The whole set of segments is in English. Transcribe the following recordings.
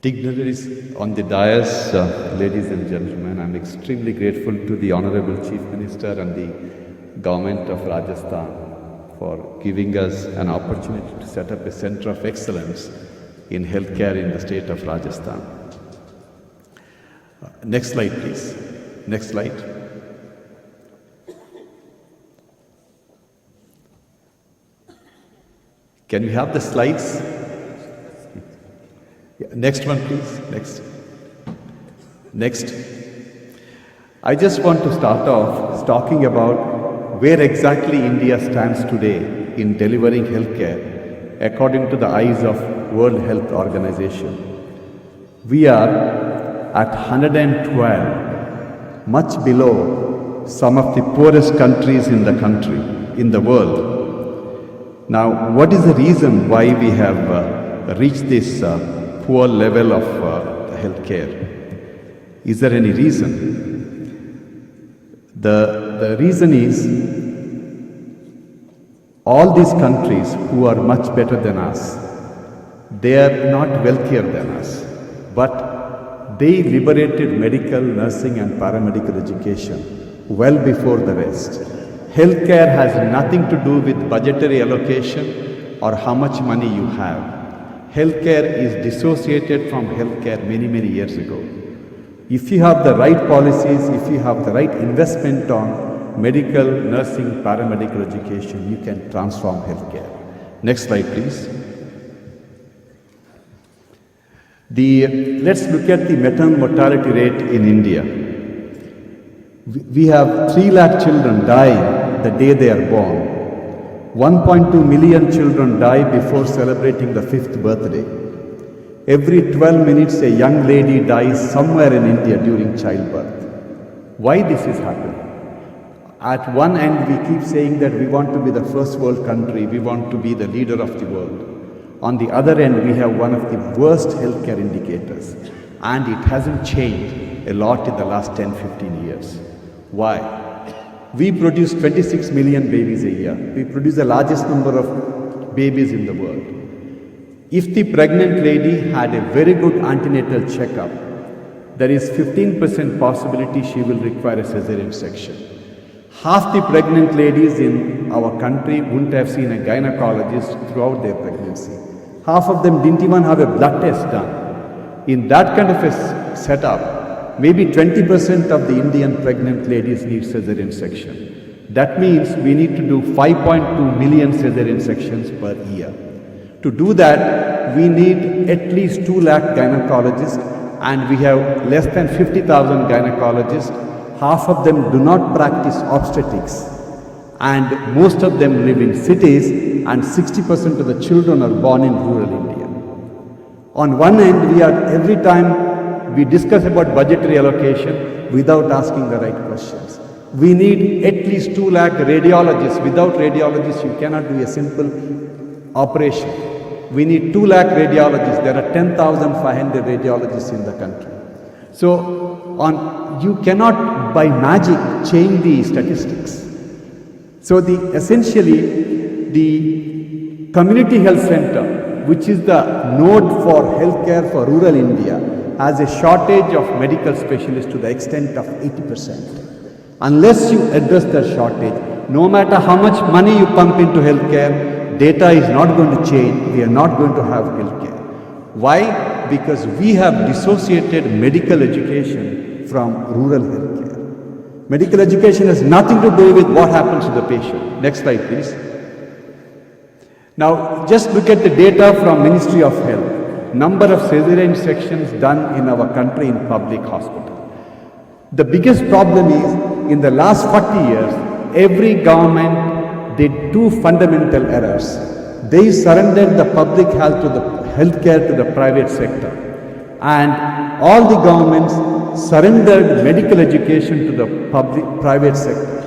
Dignitaries on the dais, ladies and gentlemen, I'm extremely grateful to the Honorable Chief Minister and the Government of Rajasthan for giving us an opportunity to set up a Centre of Excellence in healthcare in the state of Rajasthan. Next slide, please. Next slide. Can we have the slides? Next one, please. Next. I just want to start off talking about where exactly India stands today in delivering healthcare according to the eyes of World Health Organization. We are at 112, much below some of the poorest countries in the world. Now, what is the reason why we have reached this poor level of healthcare? Is there any reason? The reason is all these countries who are much better than us, they are not wealthier than us, but they liberated medical, nursing and paramedical education well before the rest. Healthcare has nothing to do with budgetary allocation or how much money you have. Healthcare is dissociated from healthcare many years ago. If you have the right policies, if you have the right investment on medical, nursing, paramedical education, you can transform healthcare. Next slide, please. Let's look at the maternal mortality rate in India. We have 3 lakh children die the day they are born. 1.2 million children die before celebrating the 5th birthday. Every 12 minutes a young lady dies somewhere in India during childbirth. Why this is happening? At one end we keep saying that we want to be the first world country, we want to be the leader of the world. On the other end we have one of the worst healthcare indicators, and it hasn't changed a lot in the last 10-15 years. Why? We produce 26 million babies a year. We produce the largest number of babies in the world. If the pregnant lady had a very good antenatal checkup, there is 15% possibility she will require a cesarean section. Half the pregnant ladies in our country wouldn't have seen a gynecologist throughout their pregnancy. Half of them didn't even have a blood test done. In that kind of a setup, maybe 20% of the Indian pregnant ladies need cesarean section. That means we need to do 5.2 million cesarean sections per year. To do that, we need at least 2 lakh gynecologists, and we have less than 50,000 gynecologists. Half of them do not practice obstetrics, and most of them live in cities, and 60% of the children are born in rural India. On one end, every time we discuss about budgetary allocation without asking the right questions. We need at least 2 lakh radiologists. Without radiologists, you cannot do a simple operation. We need 2 lakh radiologists. There are 10,500 radiologists in the country. So, you cannot by magic change the statistics. So, essentially the community health center, which is the node for healthcare for rural India, has a shortage of medical specialists to the extent of 80%. Unless you address that shortage, no matter how much money you pump into healthcare, data is not going to change. We are not going to have healthcare. Why? Because we have dissociated medical education from rural healthcare. Medical education has nothing to do with what happens to the patient. Next slide, please. Now, just look at the data from Ministry of Health. Number of cesarean sections done in our country in public hospital. The biggest problem is, in the last 40 years, every government did 2 fundamental errors. They surrendered the public health to the healthcare to the private sector, and all the governments surrendered medical education to the private sector.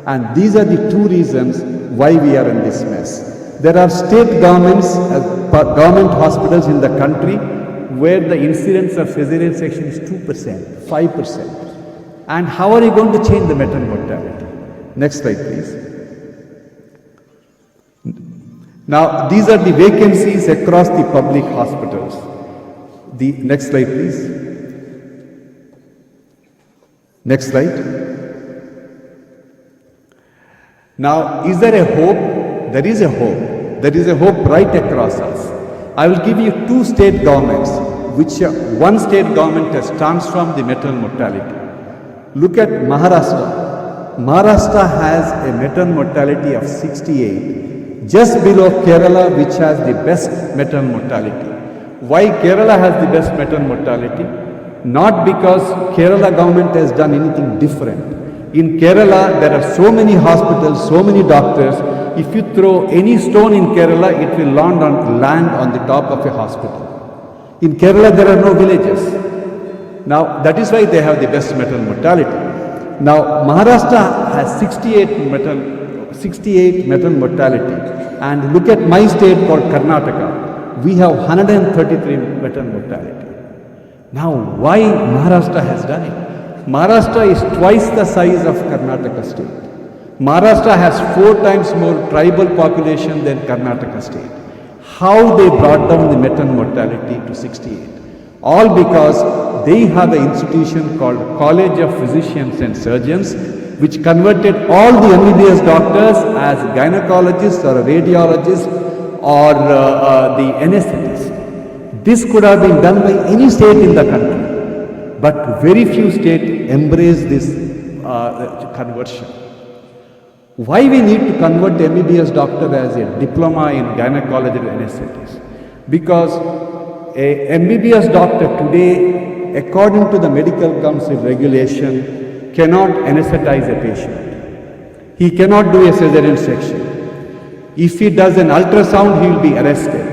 And these are the 2 reasons why we are in this mess. There are state governments, government hospitals in the country where the incidence of cesarean section is 2%, 5%. And how are you going to change the maternal mortality? Next slide, please. Now, these are the vacancies across the public hospitals. The next slide, please. Next slide. Now, is there a hope? There is a hope. There is a hope right across us. I will give you two state governments, which one state government has transformed the maternal mortality. Look at Maharashtra. Maharashtra has a maternal mortality of 68, just below Kerala, which has the best maternal mortality. Why Kerala has the best maternal mortality? Not because Kerala government has done anything different. In Kerala, there are so many hospitals, so many doctors. If you throw any stone in Kerala, it will land on the top of a hospital. In Kerala, there are no villages. Now, that is why they have the best maternal mortality. Now, Maharashtra has 68 maternal mortality. And look at my state called Karnataka. We have 133 maternal mortality. Now, why Maharashtra has done it? Maharashtra is twice the size of Karnataka state. Maharashtra has 4 times more tribal population than Karnataka state. How they brought down the maternal mortality to 68? All because they have an institution called College of Physicians and Surgeons, which converted all the MBBS doctors as gynecologists or radiologists or the anesthetists. This could have been done by any state in the country, but very few states embrace this conversion. Why we need to convert the MBBS doctor as a diploma in gynecology and anesthetics? Because a MBBS doctor today, according to the Medical Council regulation, cannot anesthetize a patient. He cannot do a cesarean section. If he does an ultrasound, he will be arrested.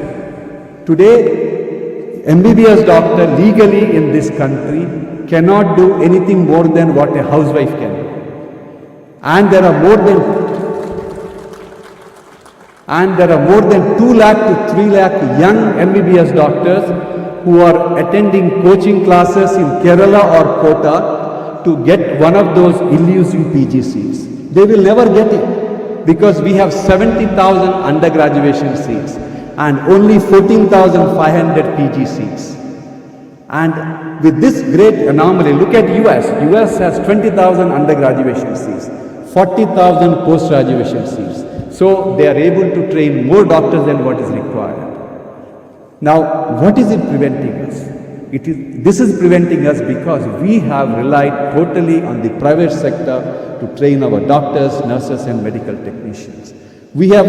Today, MBBS doctor legally in this country cannot do anything more than what a housewife can do. And there are more than 2 lakh to 3 lakh young MBBS doctors who are attending coaching classes in Kerala or Kota to get one of those elusive PGCs. They will never get it because we have 70,000 undergraduation seats and only 14,500 PG seats. And with this great anomaly, look at US. US has 20,000 undergraduation seats, 40,000 post-graduation seats. So they are able to train more doctors than what is required. Now, what is it preventing us? This is preventing us because we have relied totally on the private sector to train our doctors, nurses and medical technicians. We have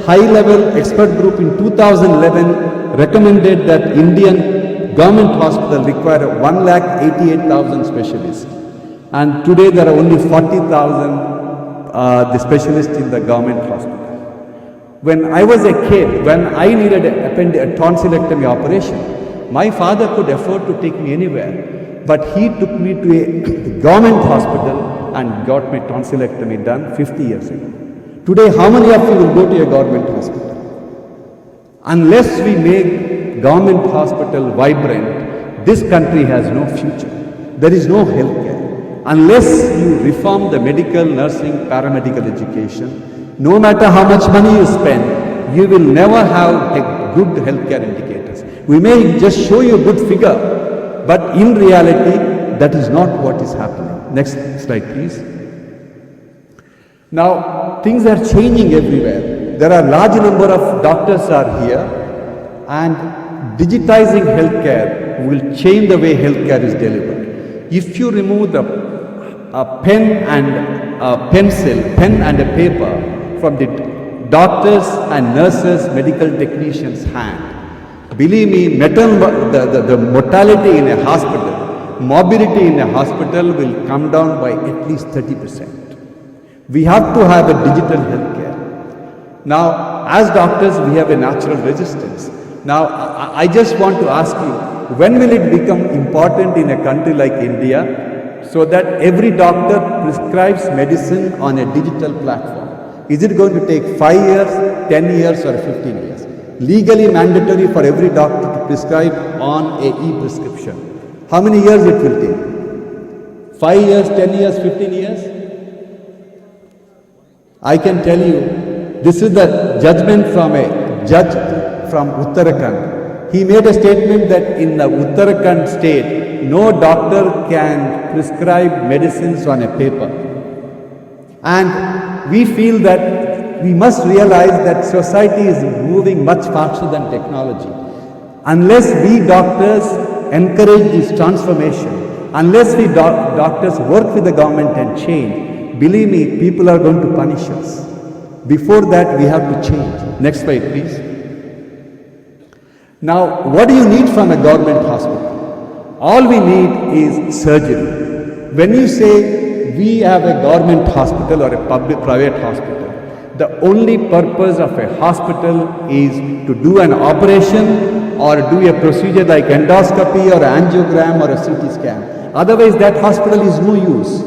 high-level expert group in 2011 recommended that Indian government hospital require 1,88,000 specialists. And today there are only 40,000 the specialists in the government hospital. When I was a kid, when I needed a tonsillectomy operation, my father could afford to take me anywhere, but he took me to a government hospital and got my tonsillectomy done 50 years ago. Today, how many of you will go to a government hospital? Unless we make government hospital vibrant, this country has no future. There is no healthcare. Unless you reform the medical, nursing, paramedical education, no matter how much money you spend, you will never have a good healthcare indicators. We may just show you a good figure, but in reality, that is not what is happening. Next slide, please. Now, things are changing everywhere. There are large number of doctors are here, and digitizing healthcare will change the way healthcare is delivered. If you remove a pen and a pencil, pen and a paper from the doctors and nurses, medical technicians' hand, believe me, the mortality in a hospital, morbidity in a hospital will come down by at least 30%. We have to have a digital healthcare. Now, as doctors, we have a natural resistance. Now, I just want to ask you, when will it become important in a country like India so that every doctor prescribes medicine on a digital platform? Is it going to take 5 years, 10 years or 15 years. Legally mandatory for every doctor to prescribe on a e-prescription. How many years it will take? 5 years, 10 years, 15 years? I can tell you, this is the judgment from a judge from Uttarakhand. He made a statement that in the Uttarakhand state, no doctor can prescribe medicines on a paper. And we feel that we must realize that society is moving much faster than technology. Unless we doctors encourage this transformation, unless we doctors work with the government and change, believe me, people are going to punish us. Before that, we have to change. Next slide, please. Now, what do you need from a government hospital? All we need is surgery. When you say we have a government hospital or a public-private hospital, the only purpose of a hospital is to do an operation or do a procedure like endoscopy or angiogram or a CT scan. Otherwise, that hospital is no use.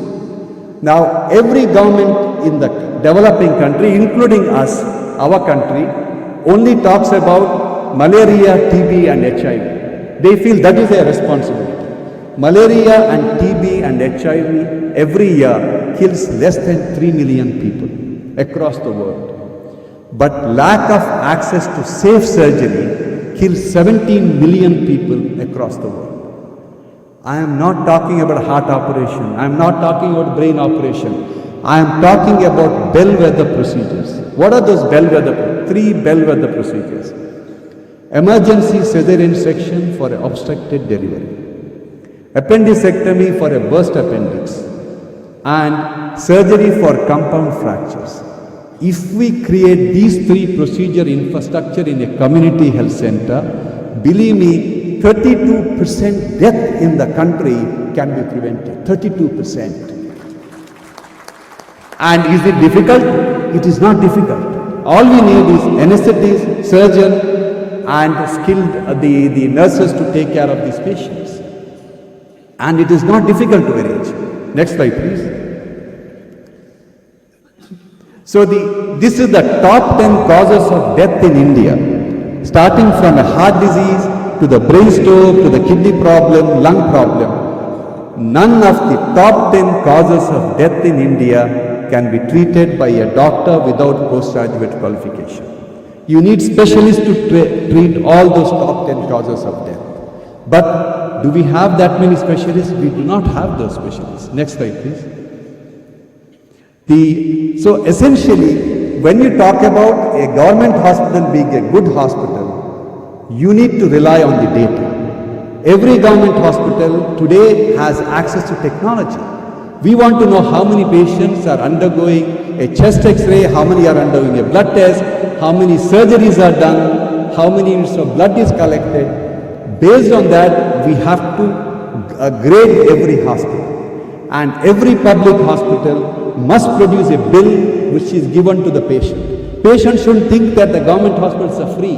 Now, every government in the developing country, including us, our country, only talks about malaria, TB and HIV. They feel that is their responsibility. Malaria and TB and HIV every year kills less than 3 million people across the world. But lack of access to safe surgery kills 17 million people across the world. I am not talking about heart operation. I am not talking about brain operation. I am talking about bellwether procedures. What are those bellwether? 3 bellwether procedures. Emergency cesarean section for an obstructed delivery. Appendicectomy for a burst appendix. And surgery for compound fractures. If we create these 3 procedure infrastructure in a community health center, believe me, 32% death in the country can be prevented. 32%. And is it difficult? It is not difficult. All we need is anesthetists, surgeon, and skilled the nurses to take care of these patients. And it is not difficult to arrange. Next slide, please. So this is the top 10 causes of death in India, starting from a heart disease to the brain stroke, to the kidney problem, lung problem. None of the top 10 causes of death in India can be treated by a doctor without postgraduate qualification. You need specialists to treat all those top 10 causes of death. But do we have that many specialists? We do not have those specialists. Next slide, please. So essentially, when you talk about a government hospital being a good hospital, you need to rely on the data. Every government hospital today has access to technology. We want to know how many patients are undergoing a chest x-ray, how many are undergoing a blood test, how many surgeries are done, how many units of blood is collected. Based on that, we have to grade every hospital. And every public hospital must produce a bill which is given to the patient. Patients shouldn't think that the government hospitals are free.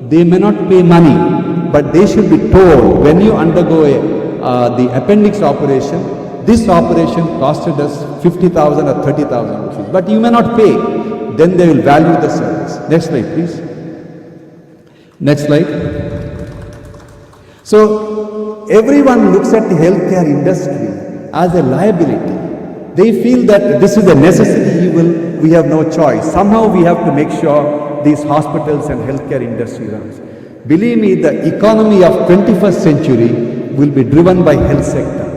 They may not pay money, but they should be told when you undergo the appendix operation, this operation costed us 50,000 or 30,000 rupees, but you may not pay. Then they will value the service. Next slide, please. Next slide. So everyone looks at the healthcare industry as a liability. They feel that this is a necessary evil, we have no choice. Somehow we have to make sure these hospitals and healthcare industry runs. Believe me, the economy of 21st century will be driven by health sector.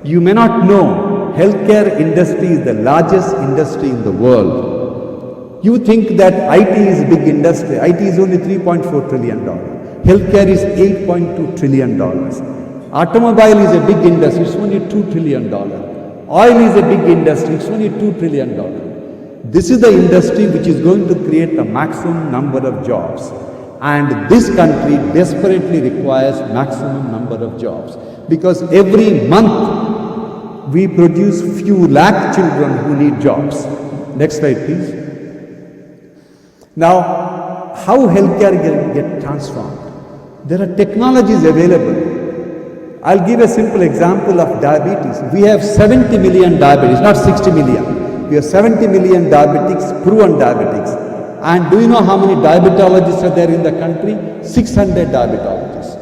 You may not know, healthcare industry is the largest industry in the world. You think that IT is a big industry. IT is only $3.4 trillion. Healthcare is $8.2 trillion. Automobile is a big industry, it's only $2 trillion. Oil is a big industry, it's only $2 trillion. This is the industry which is going to create the maximum number of jobs. And this country desperately requires maximum number of jobs. Because every month we produce few lakh children who need jobs. Next slide, please. Now, how healthcare can get transformed? There are technologies available. I'll give a simple example of diabetes. We have 70 million diabetics, not 60 million. We have 70 million diabetics, proven diabetics. And do you know how many diabetologists are there in the country? 600 diabetologists.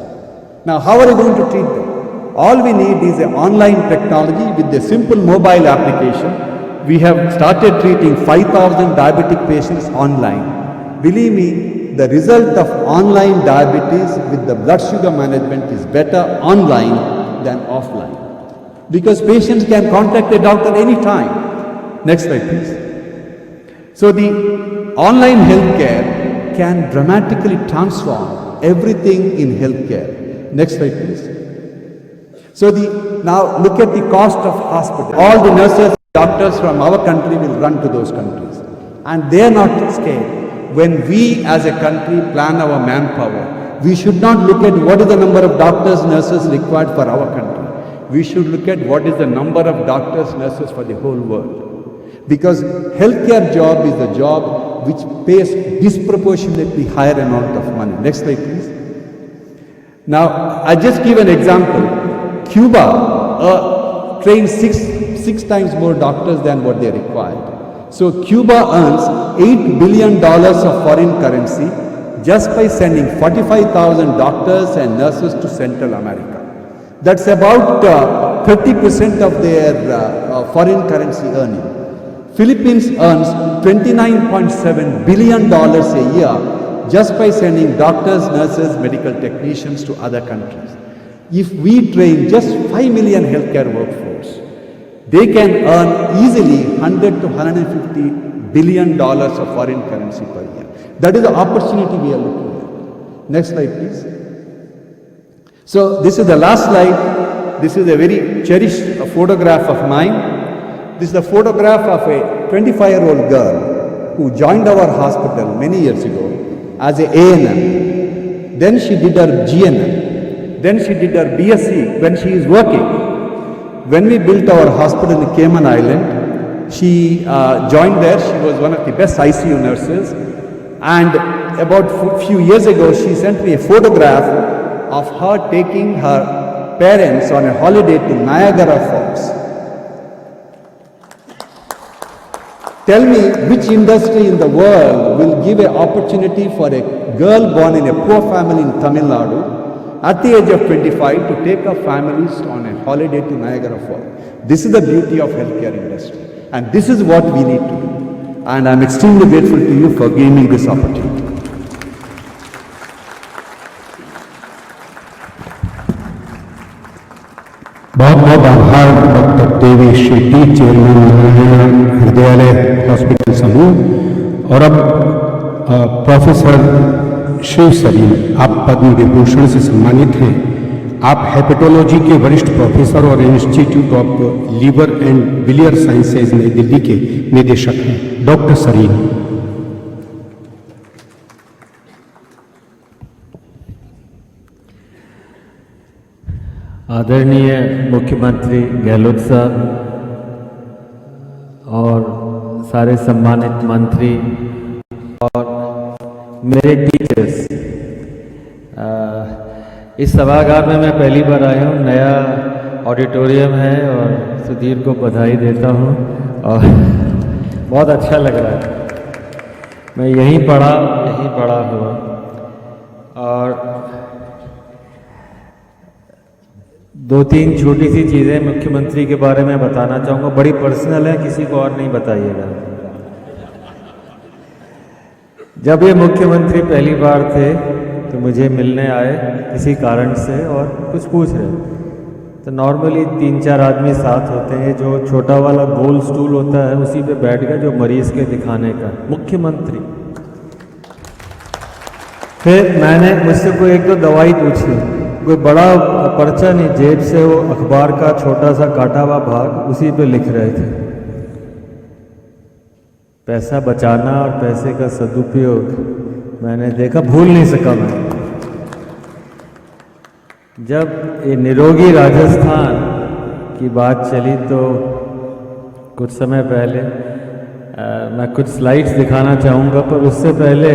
Now, how are you going to treat them? All we need is an online technology with a simple mobile application. We have started treating 5,000 diabetic patients online. Believe me, the result of online diabetes with the blood sugar management is better online than offline. Because patients can contact a doctor anytime. Next slide, please. So the online healthcare can dramatically transform everything in healthcare. Next slide, please. So now look at the cost of hospital. All the nurses, doctors from our country will run to those countries. And they are not scared. When we as a country plan our manpower, we should not look at what is the number of doctors, nurses required for our country. We should look at what is the number of doctors, nurses for the whole world. Because healthcare job is a job which pays disproportionately higher amount of money. Next slide, please. Now, I just give an example. Cuba trains six times more doctors than what they required. So Cuba earns $8 billion of foreign currency just by sending 45,000 doctors and nurses to Central America. That's about 30% of their foreign currency earning. Philippines earns $29.7 billion a year just by sending doctors, nurses, medical technicians to other countries. If we train just 5 million healthcare workforce, they can earn easily $100 to $150 billion of foreign currency per year. That is the opportunity we are looking at. Next slide, please. So this is the last slide. This is a very cherished photograph of mine. This is the photograph of a 25-year-old girl who joined our hospital many years ago as a ANM. Then she did her GNM. Then she did her BSc when she is working. When we built our hospital in Cayman Island, she joined there. She was one of the best ICU nurses. And about a few years ago, she sent me a photograph of her taking her parents on a holiday to Niagara Falls. Tell me which industry in the world will give an opportunity for a girl born in a poor family in Tamil Nadu at the age of 25 to take her families on a holiday to Niagara Falls. This is the beauty of healthcare industry, and this is what we need to do. And I'm extremely grateful to you for giving me this opportunity. बहुत बहुत आभार doctor Devi Shetty, chairman Hrudayalaya hospital समूह। और अब professor Shiv Salim, आप पद्म विभूषण से सम्मानित हैं। आप हेपेटोलॉजी के वरिष्ठ प्रोफेसर और institute of liver and biliary sciences New Delhi के निदेशक हैं। डॉक्टर सलीम। आदरणीय मुख्यमंत्री गहलोत साहब और सारे सम्मानित मंत्री और मेरे टीचर्स, इस सभागार में मैं पहली बार आया हूँ। नया ऑडिटोरियम है और सुधीर को बधाई देता हूँ और बहुत अच्छा लग रहा है। मैं यहीं पढ़ा हुआ और दो तीन छोटी सी चीज़ें मुख्यमंत्री के बारे में बताना चाहूँगा। बड़ी पर्सनल है, किसी को और नहीं बताइएगा। जब ये मुख्यमंत्री पहली बार थे तो मुझे मिलने आए किसी कारण से और कुछ पूछ रहे, तो नॉर्मली 3-4 आदमी साथ होते हैं। जो छोटा वाला गोल स्टूल होता है उसी पे बैठ गया, जो मरीज़ के दिखाने का। मुख्यमंत्री। फिर मैंने मुझसे कोई एक दो दवाई पूछी, कोई बड़ा पर्चा नहीं, जेब से वो अखबार का छोटा सा काटा हुआ भाग, उसी पे लिख रहे थे पैसा बचाना और पैसे का सदुपयोग। मैंने देखा, भूल नहीं सका मैं। जब ये निरोगी राजस्थान की बात चली तो कुछ समय पहले मैं कुछ स्लाइड्स दिखाना चाहूँगा, पर उससे पहले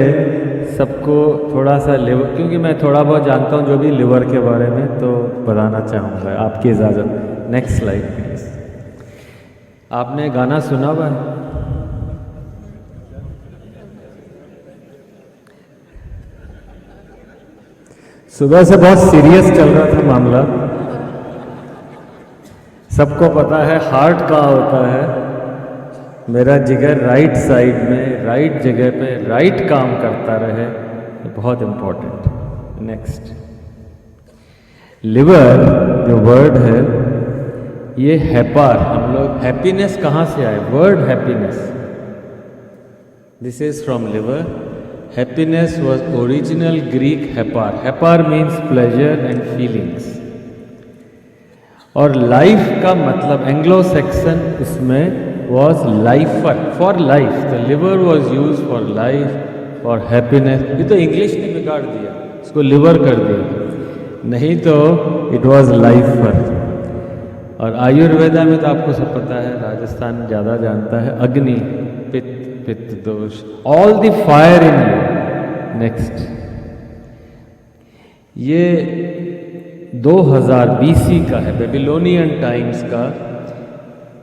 सबको थोड़ा सा लिवर, क्योंकि मैं थोड़ा बहुत जानता हूँ जो भी लिवर के बारे में, तो बताना चाहूँगा, आपकी इजाज़त। Next slide please. आपने गाना सुना हुआ है? सुबह से बहुत सीरियस चल रहा था मामला। सबको पता है हार्ट कहाँ होता है। मेरा जिगर राइट साइड में, राइट जगह पे, राइट काम करता रहे, ये बहुत इम्पोर्टेंट। नेक्स्ट, लिवर जो वर्ड है ये हेपार, हम लोग हैप्पीनेस कहाँ से आए, word happiness, this is from liver. Happiness was original Greek hepar, hepar means pleasure and feelings. और लाइफ का मतलब एंग्लो सेक्सन उसमें was lifer, for life, the liver was used for life, for happiness। ये तो English ने बिगाड़ दिया, इसको लिवर कर दिया, नहीं तो इट was lifer। और आयुर्वेदा में तो आपको सब पता है, राजस्थान ज़्यादा जानता है, अग्नि, पित्त, पित्त दोष, all the fire in you. Next, ये 2000 BC का है, बेबीलोनियन टाइम्स का।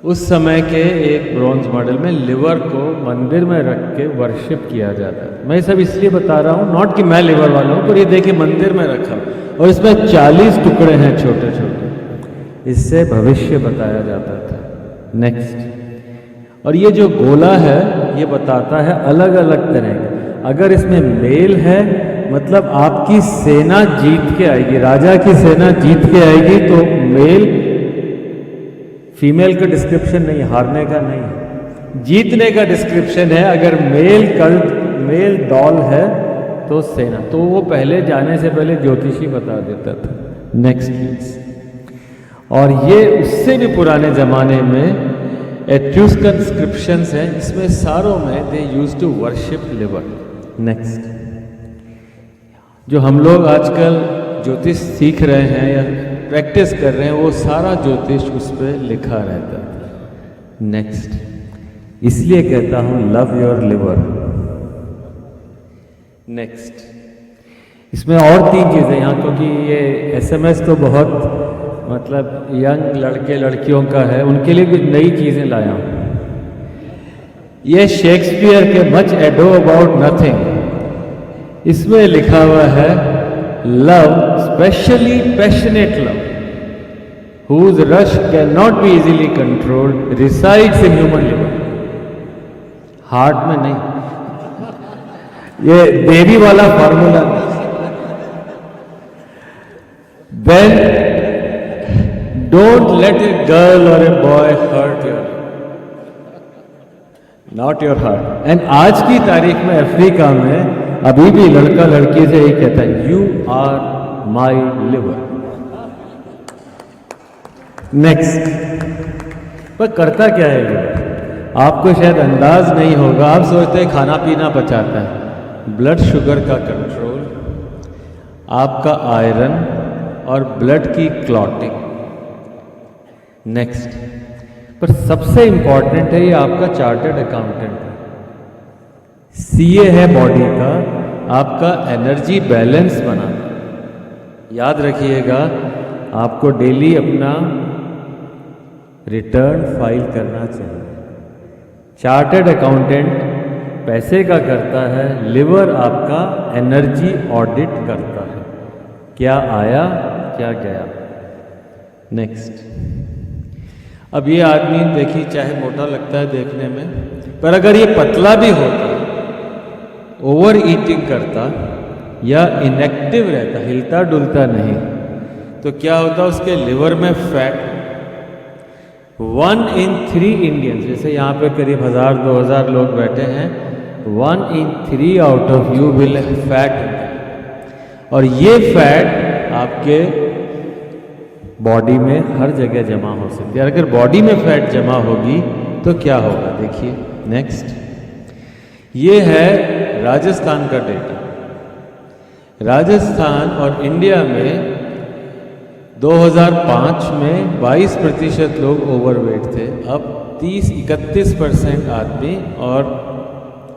उस समय के एक ब्रॉन्ज मॉडल में लिवर को मंदिर में रख के वर्शिप किया जाता है। मैं सब इसलिए बता रहा हूँ, नॉट कि मैं लिवर वाला हूँ, पर ये देखिए मंदिर में रखा और इसमें 40 टुकड़े हैं छोटे छोटे, इससे भविष्य बताया जाता था। नेक्स्ट, और ये जो गोला है ये बताता है अलग अलग तरह के, अगर इसमें मेल है मतलब आपकी सेना जीत के आएगी, राजा की सेना जीत के आएगी, तो मेल, फीमेल का डिस्क्रिप्शन नहीं, हारने का नहीं, जीतने का डिस्क्रिप्शन है। अगर मेल डॉल है तो सेना, तो वो पहले जाने से पहले ज्योतिषी बता देता था। Next please. और ये उससे भी पुराने जमाने में एट्रूस्कन इंस्क्रिप्शंस हैं, इसमें सारों में they use to worship liver. Next, जो हम लोग आजकल ज्योतिष सीख रहे हैं या प्रैक्टिस कर रहे हैं, वो सारा ज्योतिष उस पर लिखा रहता है। नेक्स्ट, इसलिए कहता हूं लव योर लिवर। नेक्स्ट, इसमें और 3 चीज़ें यहाँ, क्योंकि ये SMS तो बहुत मतलब यंग लड़के लड़कियों का है, उनके लिए कुछ नई चीज़ें लाया हूँ। ये शेक्सपियर के मच एडो अबाउट नथिंग, इसमें लिखा हुआ है love, specially passionate love, whose rush cannot be easily controlled, resides in human liver। Heart में नहीं, ये देवी वाला formula. Then don't let a girl or a boy hurt your, not your heart। And आज की तारीख में अफ्रीका में अभी भी लड़का लड़की से यही कहता है, you are my liver. Next, पर करता क्या है लिवर, आपको शायद अंदाज नहीं होगा। आप सोचते हैं खाना पीना पचाता है, ब्लड शुगर का कंट्रोल, आपका आयरन और ब्लड की क्लॉटिंग। नेक्स्ट, पर सबसे इंपॉर्टेंट है ये आपका चार्टर्ड अकाउंटेंट है, CA है बॉडी का, आपका एनर्जी बैलेंस बनाना। याद रखिएगा, आपको डेली अपना रिटर्न फाइल करना चाहिए। चार्टर्ड अकाउंटेंट पैसे का करता है, लिवर आपका एनर्जी ऑडिट करता है, क्या आया क्या गया। नेक्स्ट, अब ये आदमी देखिए चाहे मोटा लगता है देखने में, पर अगर ये पतला भी होता, ओवर ईटिंग करता या इनएक्टिव रहता, हिलता डुलता नहीं, तो क्या होता, उसके लिवर में फैट। 1 in 3 इंडियंस, जैसे यहाँ पे करीब 1000-2000 लोग बैठे हैं, 1 in 3 out of you will fat. और ये फैट आपके बॉडी में हर जगह जमा हो सकती है। अगर बॉडी में फैट जमा होगी तो क्या होगा, देखिए। नेक्स्ट, ये है राजस्थान का डेटा। राजस्थान और इंडिया में 2005 में 22% लोग ओवरवेट थे, अब 31% आदमी और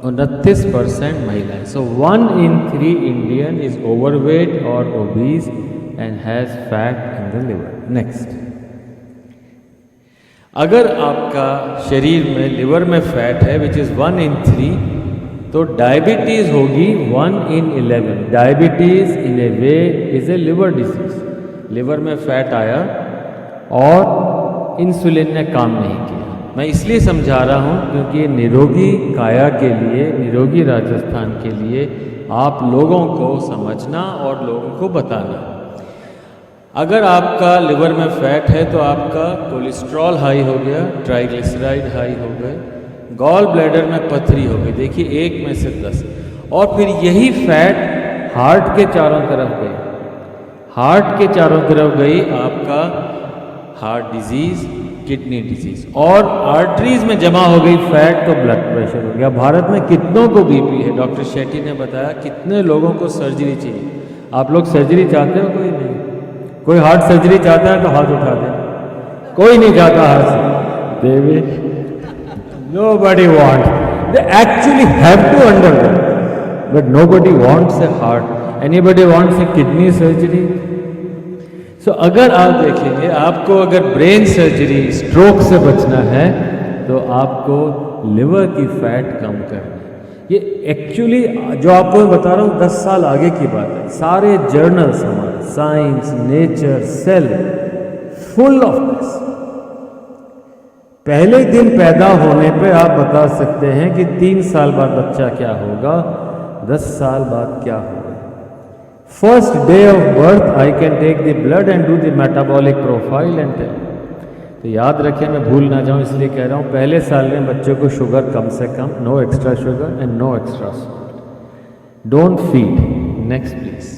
29% महिलाएं। सो 1 in 3 इंडियन इज ओवरवेट और obese and has fat in the liver. Next, अगर आपका शरीर में लिवर में फैट है विच इज 1 in 3, तो डायबिटीज़ होगी 1 in 11। Diabetes in A way is a liver disease. Liver में फैट आया और इंसुलिन ने काम नहीं किया। मैं इसलिए समझा रहा हूँ क्योंकि ये निरोगी काया के लिए, निरोगी राजस्थान के लिए आप लोगों को समझना और लोगों को बताना। अगर आपका लिवर में फैट है तो आपका कोलेस्ट्रॉल हाई हो गया, ट्राइग्लिसराइड हाई हो गए, गॉल ब्लैडर में पथरी हो गई। देखिए 1 में से 10। और फिर यही फैट हार्ट के चारों तरफ गई, हार्ट के चारों तरफ गई आपका हार्ट डिजीज़, किडनी डिजीज़, और आर्टरीज में जमा हो गई फैट तो ब्लड प्रेशर हो गया। भारत में कितनों को बीपी है? डॉक्टर शेट्टी ने बताया कितने लोगों को सर्जरी चाहिए। आप लोग सर्जरी चाहते हो? कोई नहीं। कोई हार्ट सर्जरी चाहता है तो हाथ उठा दे। कोई नहीं चाहता हार्ट से। देवी nobody wants. They actually have to undergo, but nobody wants a heart. Anybody wants a kidney surgery? So अगर आप देखेंगे, आपको अगर ब्रेन सर्जरी, स्ट्रोक से बचना है तो आपको लिवर की फैट कम करनी है। ये एक्चुअली जो आपको मैं बता रहा हूँ 10 साल आगे की बात है। सारे जर्नल्स हमारे, science, nature, cell, full of this. पहले दिन पैदा होने पे आप बता सकते हैं कि 3 साल बाद बच्चा क्या होगा, 10 साल बाद क्या होगा। First day of birth I can take the blood and do the metabolic profile and tell. तो याद रखें, मैं भूल ना जाऊं इसलिए कह रहा हूं, पहले साल में बच्चों को शुगर कम से कम, no extra sugar and no extra salt, don't feed. Next please.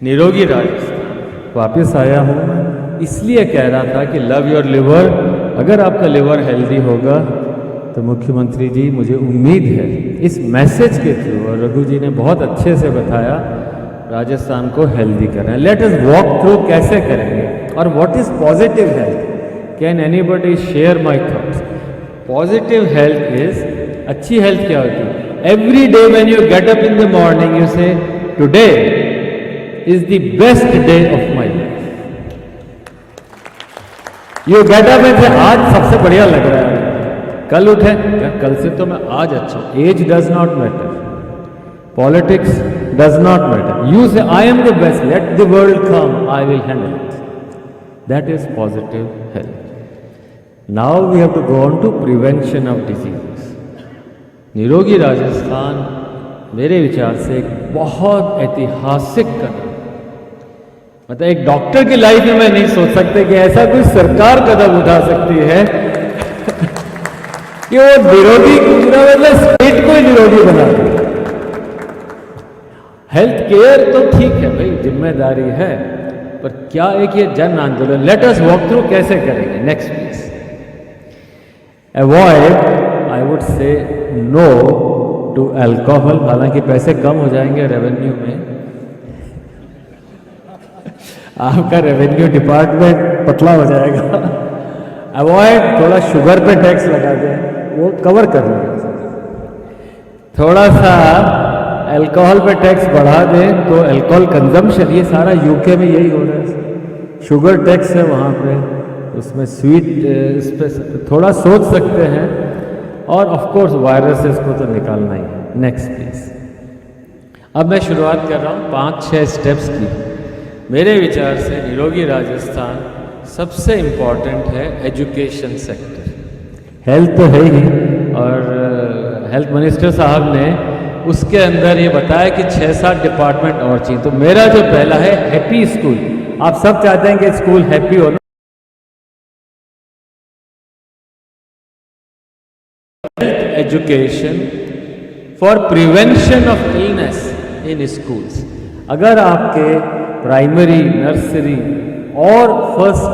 निरोगी राजस्थान वापस आया हूं मैं, इसलिए कह रहा था कि लव योर लिवर। अगर आपका लिवर हेल्दी होगा तो मुख्यमंत्री जी, मुझे उम्मीद है इस मैसेज के थ्रू, और रघु जी ने बहुत अच्छे से बताया, राजस्थान को हेल्दी करना। लेट अस वॉक थ्रू कैसे करेंगे और what is positive health. Can anybody share my thoughts? Positive health is, अच्छी हेल्थ क्या होती है? Every day when you get up in the morning you say today is the best day of my life. You get up and say आज सबसे बढ़िया लग रहा है। कल उठे, कल से तो मैं आज अच्छा। Age does not matter, politics does not matter. You say I am the best, let the world come, I will handle it. That is positive health. Now we have to go on to prevention of diseases. निरोगी राजस्थान मेरे विचार से एक बहुत ऐतिहासिक कदम, मतलब एक doctor की लाइफ में मैं नहीं सोच सकते कि ऐसा कोई सरकार कदम उठा सकती है कि वो निरोगी, मतलब स्टेट को निरोगी बना दे। हेल्थ केयर तो ठीक है भाई, जिम्मेदारी है, पर क्या एक ये जन आंदोलन। लेट अस वॉक थ्रू कैसे करेंगे। Next please. Avoid, I would say no to alcohol. हालांकि पैसे कम हो जाएंगे रेवेन्यू में, आपका रेवेन्यू डिपार्टमेंट पतला हो जाएगा। अवॉइड, थोड़ा शुगर पे टैक्स लगा दें, वो कवर कर लेंगे। थोड़ा सा अल्कोहल पे टैक्स बढ़ा दें तो अल्कोहल कंजम्पशन, ये सारा यूके में यही हो रहा है। शुगर टैक्स है वहाँ पे, उसमें स्वीट, इस पर थोड़ा सोच सकते हैं। और ऑफ कोर्स वायरसेस को तो निकालना ही है। Next please. अब मैं शुरुआत कर रहा हूँ 5-6 स्टेप्स की। मेरे विचार से निरोगी राजस्थान सबसे इम्पॉर्टेंट है एजुकेशन सेक्टर। हेल्थ तो है ही, और हेल्थ मिनिस्टर साहब ने उसके अंदर ये बताया कि 6-7 डिपार्टमेंट और चाहिए। तो मेरा जो पहला है हैप्पी स्कूल। आप सब चाहते हैं कि स्कूल हैप्पी हो। Education for prevention of illness in schools. अगर आपके प्राइमरी, नर्सरी और फर्स्ट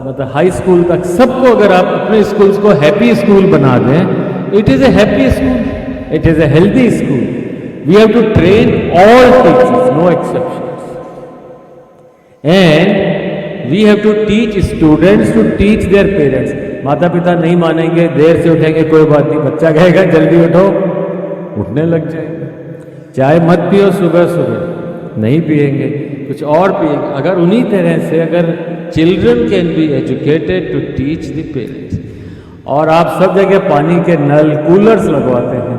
मतलब हाई स्कूल तक सबको अगर आप अपने स्कूल्स को हैप्पी स्कूल बना दें, it is a happy school, it is a healthy school. We have to train all teachers, no exceptions, and we have to teach students to teach their parents. माता पिता नहीं मानेंगे, देर से उठेंगे, कोई बात नहीं, बच्चा कहेगा जल्दी उठो, उठने लग जाएंगे। चाय मत पियो सुबह सुबह, नहीं पिएंगे, कुछ और पिएंगे। अगर उन्हीं तरह से अगर children can be educated to teach the parents, और आप सब जगह पानी के नल, कूलर्स लगवाते हैं,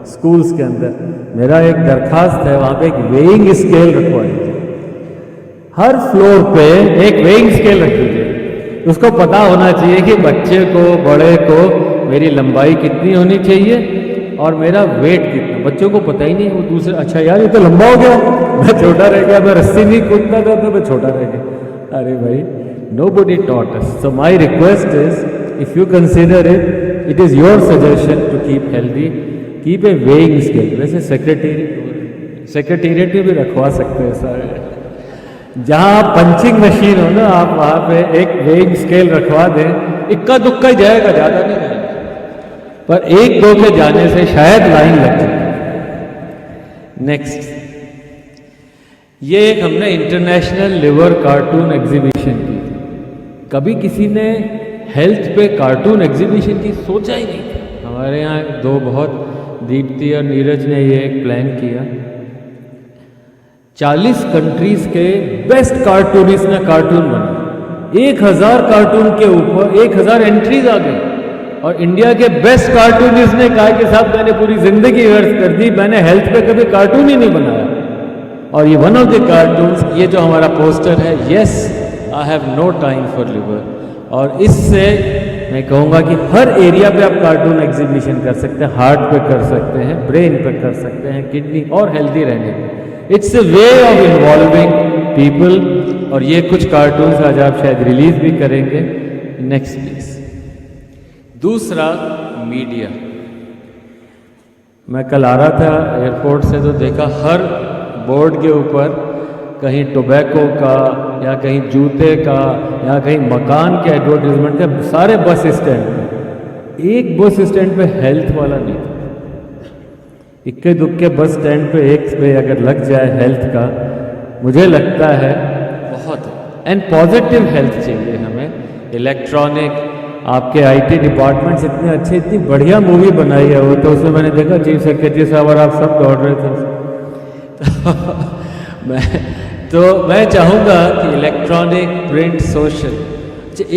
स्कूल्स के अंदर, मेरा एक दरखास्त है वहाँ पे एक वेइंग स्केल रखवा दीजिए, हर फ्लोर पे एक वेइंग स्केल रख दीजिए। उसको पता होना चाहिए कि बच्चे को, बड़े को मेरी लंबाई कितनी होनी चाहिए और मेरा वेट कितना। बच्चों को पता ही नहीं, वो दूसरे, अच्छा यार ये तो लंबा हो गया, मैं छोटा रह गया, मैं रस्सी नहीं कूदता था तो मैं छोटा रह गया। अरे भाई, nobody taught us. So my request is, if you consider it, it is your suggestion to keep healthy, keep a weighing scale. वैसे सेक्रेटेरिएट में भी रखवा सकते हैं सारे, जहाँ आप पंचिंग मशीन हो ना, आप वहाँ पे एक वेइंग स्केल रखवा दें, इक्का दुक्का ही जाएगा, ज़्यादा नहीं जाएगा, पर एक दो के जाने से शायद लाइन लग जाए। नेक्स्ट, ये एक हमने इंटरनेशनल लिवर कार्टून एग्जीबिशन की थी। कभी किसी ने हेल्थ पे कार्टून एग्जीबिशन की सोचा ही नहीं था। हमारे यहाँ दो बहुत, दीप्ति और नीरज ने ये एक प्लान किया। 40 कंट्रीज के बेस्ट कार्टूनिस्ट ने कार्टून बनाए, 1000 कार्टून के ऊपर 1000 एंट्रीज आ गई, और इंडिया के बेस्ट कार्टूनिस्ट ने कहा कि साहब मैंने पूरी जिंदगी व्यर्थ कर दी, मैंने हेल्थ पे कभी कार्टून ही नहीं बनाया। और ये वन ऑफ द कार्टून्स, ये जो हमारा पोस्टर है, yes I have no time for liver, और इससे मैं कहूँगा कि हर एरिया पे आप कार्टून एग्जीबिशन कर सकते हैं, हार्ट पे कर सकते हैं, ब्रेन पे कर सकते हैं, किडनी, और हेल्दी रहने पे। It's a way of involving people, और ये कुछ कार्टून्स आज आप शायद रिलीज भी करेंगे। Next please. दूसरा, मीडिया। मैं कल आ रहा था एयरपोर्ट से तो देखा हर बोर्ड के ऊपर कहीं टोबैको का, या कहीं जूते का, या कहीं मकान के एडवर्टीजमेंट का, सारे बस स्टैंड पे। एक बस स्टैंड पे हेल्थ वाला नहीं था। इक्के दुक्के बस स्टैंड पे एक पे अगर लग जाए हेल्थ का, मुझे लगता है बहुत, एंड पॉजिटिव हेल्थ चाहिए हमें। इलेक्ट्रॉनिक, आपके आईटी डिपार्टमेंट्स इतने अच्छे, इतनी बढ़िया मूवी बनाई है वो, तो उसमें मैंने देखा चीफ सेक्रेटरी साहब और आप सब दौड़ रहे थे। मैं चाहूँगा कि इलेक्ट्रॉनिक, प्रिंट, सोशल,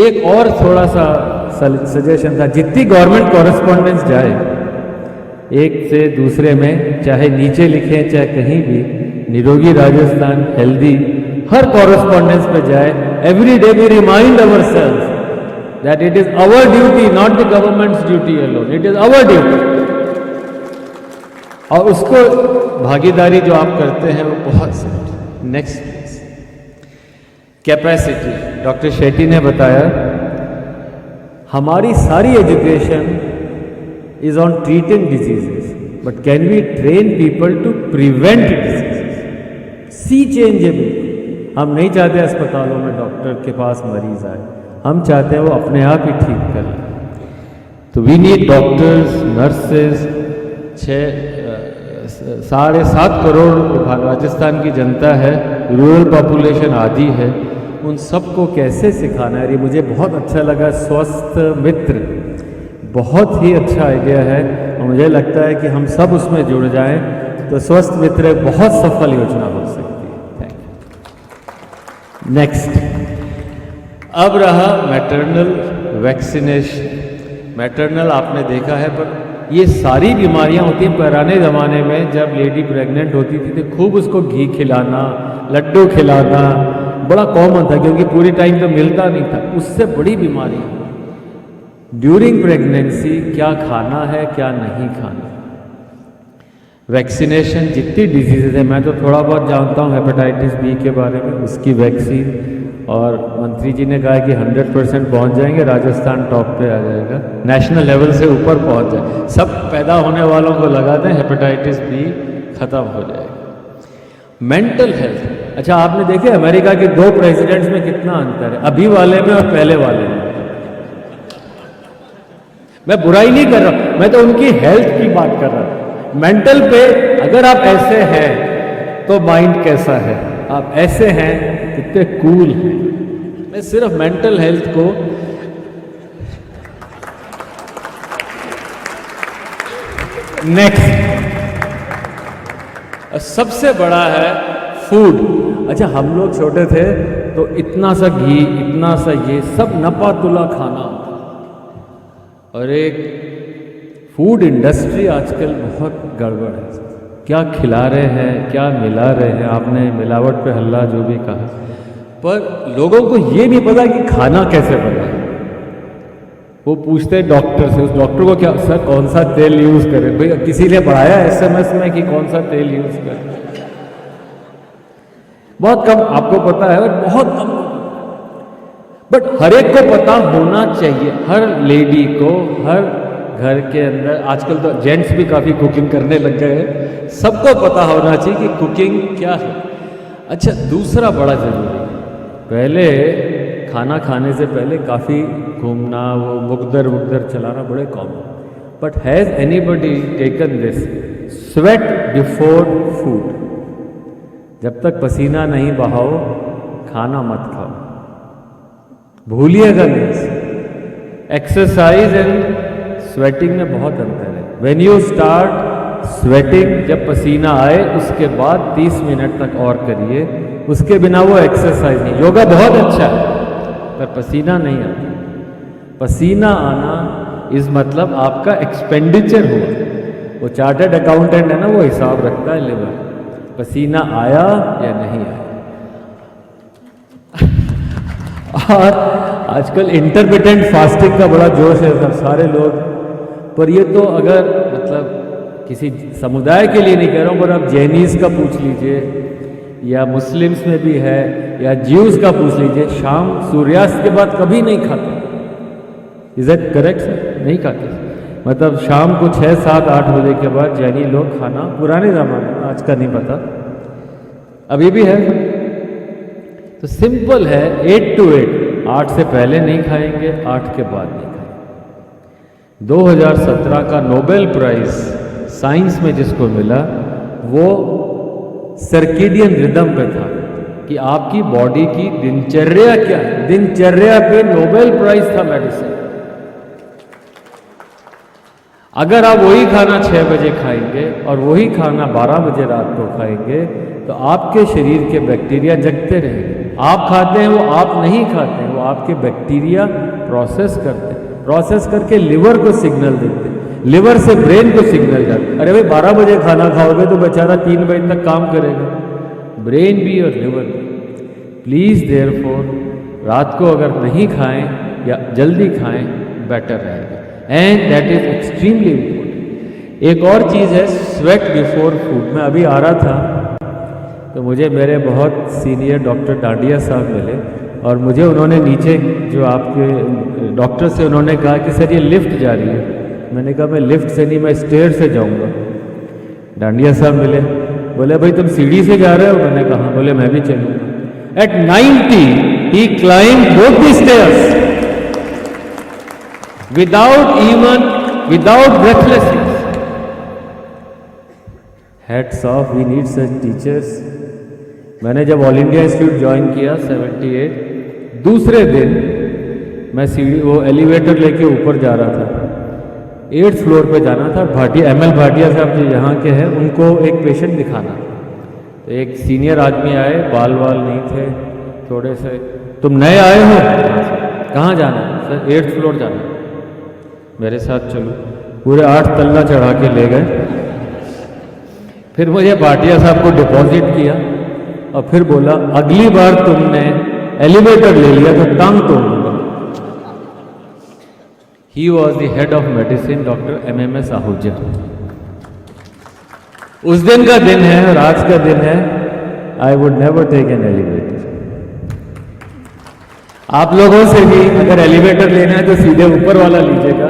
एक और थोड़ा सा सजेशन था, जितनी गवर्नमेंट कॉरेस्पॉन्डेंस जाए एक से दूसरे में, चाहे नीचे लिखें चाहे कहीं भी, निरोगी राजस्थान, हेल्दी, हर कॉरेस्पॉन्डेंस पे जाए। Every day we remind ourselves that it is our duty, not the government's duty alone, it is our duty। और उसको भागीदारी जो आप करते हैं वो बहुत जरूरी। Next please. Capacity, doctor Shetty ने बताया हमारी सारी education is on treating diseases, but can we train people to prevent diseases? C changeable. हम नहीं चाहते अस्पतालों में डॉक्टर के पास मरीज आए, हम चाहते हैं वो अपने आप ही ठीक कर लें। तो we need doctors, nurses. 7.5 crore Rajasthan की जनता है, रूरल पॉपुलेशन आधी है, उन सबको कैसे सिखाना है। ये मुझे बहुत अच्छा लगा, स्वस्थ मित्र, बहुत ही अच्छा आइडिया है, और मुझे लगता है कि हम सब उसमें जुड़ जाएं तो स्वस्थ मित्र एक बहुत सफल योजना हो सकती है। Thank you. नेक्स्ट, अब रहा मैटरनल वैक्सीनेशन। मैटरनल आपने देखा है, पर ये सारी बीमारियां होती हैं। पुराने ज़माने में जब लेडी प्रेग्नेंट होती थी तो खूब उसको घी खिलाना, लड्डू खिलाना बड़ा कॉमन था, क्योंकि पूरी टाइम तो मिलता नहीं था। उससे बड़ी बीमारी ड्यूरिंग प्रेगनेंसी, क्या खाना है क्या नहीं खाना। वैक्सीनेशन, जितनी डिजीज़ है, मैं तो थोड़ा बहुत जानता हूँ हेपेटाइटिस बी के बारे में, उसकी वैक्सीन, और मंत्री जी ने कहा कि 100% पहुँच जाएंगे, राजस्थान टॉप पे आ जाएगा, नेशनल लेवल से ऊपर पहुँच जाए। सब पैदा होने वालों को लगा दें, हेपेटाइटिस बी खत्म हो जाएगा। मेंटल हेल्थ, अच्छा आपने देखे अमेरिका के 2 प्रेसिडेंट्स में कितना अंतर है, अभी वाले में और पहले वाले में। मैं बुराई नहीं कर रहा, मैं तो उनकी हेल्थ की बात कर रहा हूँ। मेंटल पे अगर आप ऐसे हैं तो माइंड कैसा है, आप ऐसे हैं कितने कूल हैं। मैं सिर्फ मेंटल हेल्थ को नेक्स्ट, सबसे बड़ा है फूड। अच्छा हम लोग छोटे थे तो इतना सा घी, इतना सा ये सब नपा तुला खाना, और एक फूड इंडस्ट्री आजकल बहुत गड़बड़ है। क्या खिला रहे हैं, क्या मिला रहे हैं, आपने मिलावट पे हल्ला जो भी कहा, पर लोगों को ये नहीं पता कि खाना कैसे बना है। वो पूछते हैं डॉक्टर से, उस डॉक्टर को क्या सर कौन सा तेल यूज़ करें, भाई किसी ने पढ़ाया SMS में कि कौन सा तेल यूज़ करें? बहुत कम आपको पता है, और बहुत कम, बट हर एक को पता होना चाहिए, हर लेडी को, हर घर के अंदर। आजकल तो जेंट्स भी काफ़ी कुकिंग करने लग गए हैं, सबको पता होना चाहिए कि कुकिंग क्या है। अच्छा, दूसरा बड़ा जरूरी, पहले खाना खाने से पहले काफ़ी घूमना, वो मुकदर चलाना बड़े common, but has anybody taken this sweat before food? जब तक पसीना नहीं बहाओ खाना मत खाओ, भूलिएगा नहीं। एक्सरसाइज एंड स्वेटिंग में बहुत अंतर है। व्हेन यू स्टार्ट स्वेटिंग, जब पसीना आए उसके बाद 30 मिनट तक और करिए, उसके बिना वो एक्सरसाइज नहीं। योगा बहुत अच्छा है पर पसीना नहीं आता। पसीना आना इस मतलब आपका एक्सपेंडिचर हुआ। वो चार्टर्ड अकाउंटेंट है ना, वो हिसाब रखता है लेबर, पसीना आया या नहीं आया। और आजकल इंटरमिटेंट फास्टिंग का बड़ा जोश है सब सारे लोग, पर ये तो अगर मतलब किसी समुदाय के लिए नहीं कह रहा हूँ, पर आप जैनीज का पूछ लीजिए या मुस्लिम्स में भी है, या ज्यूज का पूछ लीजिए, शाम सूर्यास्त के बाद कभी नहीं खाते। Is it correct sir? नहीं खाते, मतलब शाम को 6, 7, 8 बजे के बाद जैनी लोग खाना, पुराने ज़माने में, आज का नहीं पता, अभी भी है। तो सिंपल है, 8 to 8, 8 से पहले नहीं खाएंगे, 8 के बाद नहीं खाएंगे। 2017 का नोबेल प्राइज साइंस में जिसको मिला, वो सर्किडियन रिदम पे था कि आपकी बॉडी की दिनचर्या क्या है। दिनचर्या पे नोबेल प्राइज था मेडिसिन। अगर आप वही खाना 6 बजे खाएंगे और वही खाना 12 बजे रात को खाएंगे, तो आपके शरीर के बैक्टीरिया जगते रहेंगे। आप खाते हैं, वो आप नहीं खाते हैं, वो आपके बैक्टीरिया प्रोसेस करते हैं, प्रोसेस करके लिवर को सिग्नल देते हैं, लिवर से ब्रेन को सिग्नल जाता है। अरे भाई 12 बजे खाना खाओगे तो बेचारा 3 बजे तक काम करेगा, ब्रेन भी और लिवर भी। प्लीज़ देयरफॉर रात को अगर नहीं खाएं या जल्दी खाएं, बेटर रहेगा, and that is extremely important. एक और चीज़ है स्वेट बिफोर फूड। मैं अभी आ रहा था तो मुझे मेरे बहुत सीनियर डॉक्टर डांडिया साहब मिले, और मुझे उन्होंने नीचे जो आपके डॉक्टर से उन्होंने कहा कि सर ये लिफ्ट जा रही है। मैंने कहा मैं लिफ्ट से नहीं, मैं स्टेयर से जाऊंगा। डांडिया साहब मिले, बोले भाई तुम सीढ़ी से जा रहे हो? मैंने कहा, बोले मैं भी चलूंगा। At 90 he climbed both the stairs without breathlessness. Hats off, we need such teachers. मैंने जब ऑल इंडिया इंस्टीट्यूट ज्वाइन किया 78, दूसरे दिन मैं सीढ़ी वो एलिवेटर लेके ऊपर जा रहा था, 8th फ्लोर पे जाना था। भाटिया ML भाटिया साहब जो यहाँ के हैं, उनको एक पेशेंट दिखाना। तो एक सीनियर आदमी आए, बाल नहीं थे थोड़े से, तुम नए आए हो? कहाँ जाना है? सर 8th फ्लोर जाना है। मेरे साथ चलो। पूरे 8 तल्ला चढ़ा के ले गए। फिर मुझे भाटिया साहब को डिपॉजिट किया और फिर बोला अगली बार तुमने एलिवेटर ले लिया तो टांग तोड़ दूंगा। He was the head of medicine, doctor MMS Ahuja. उस दिन का दिन है और आज का दिन है, I would never take an elevator. आप लोगों से भी अगर एलिवेटर लेना है तो सीधे ऊपर वाला लीजिएगा।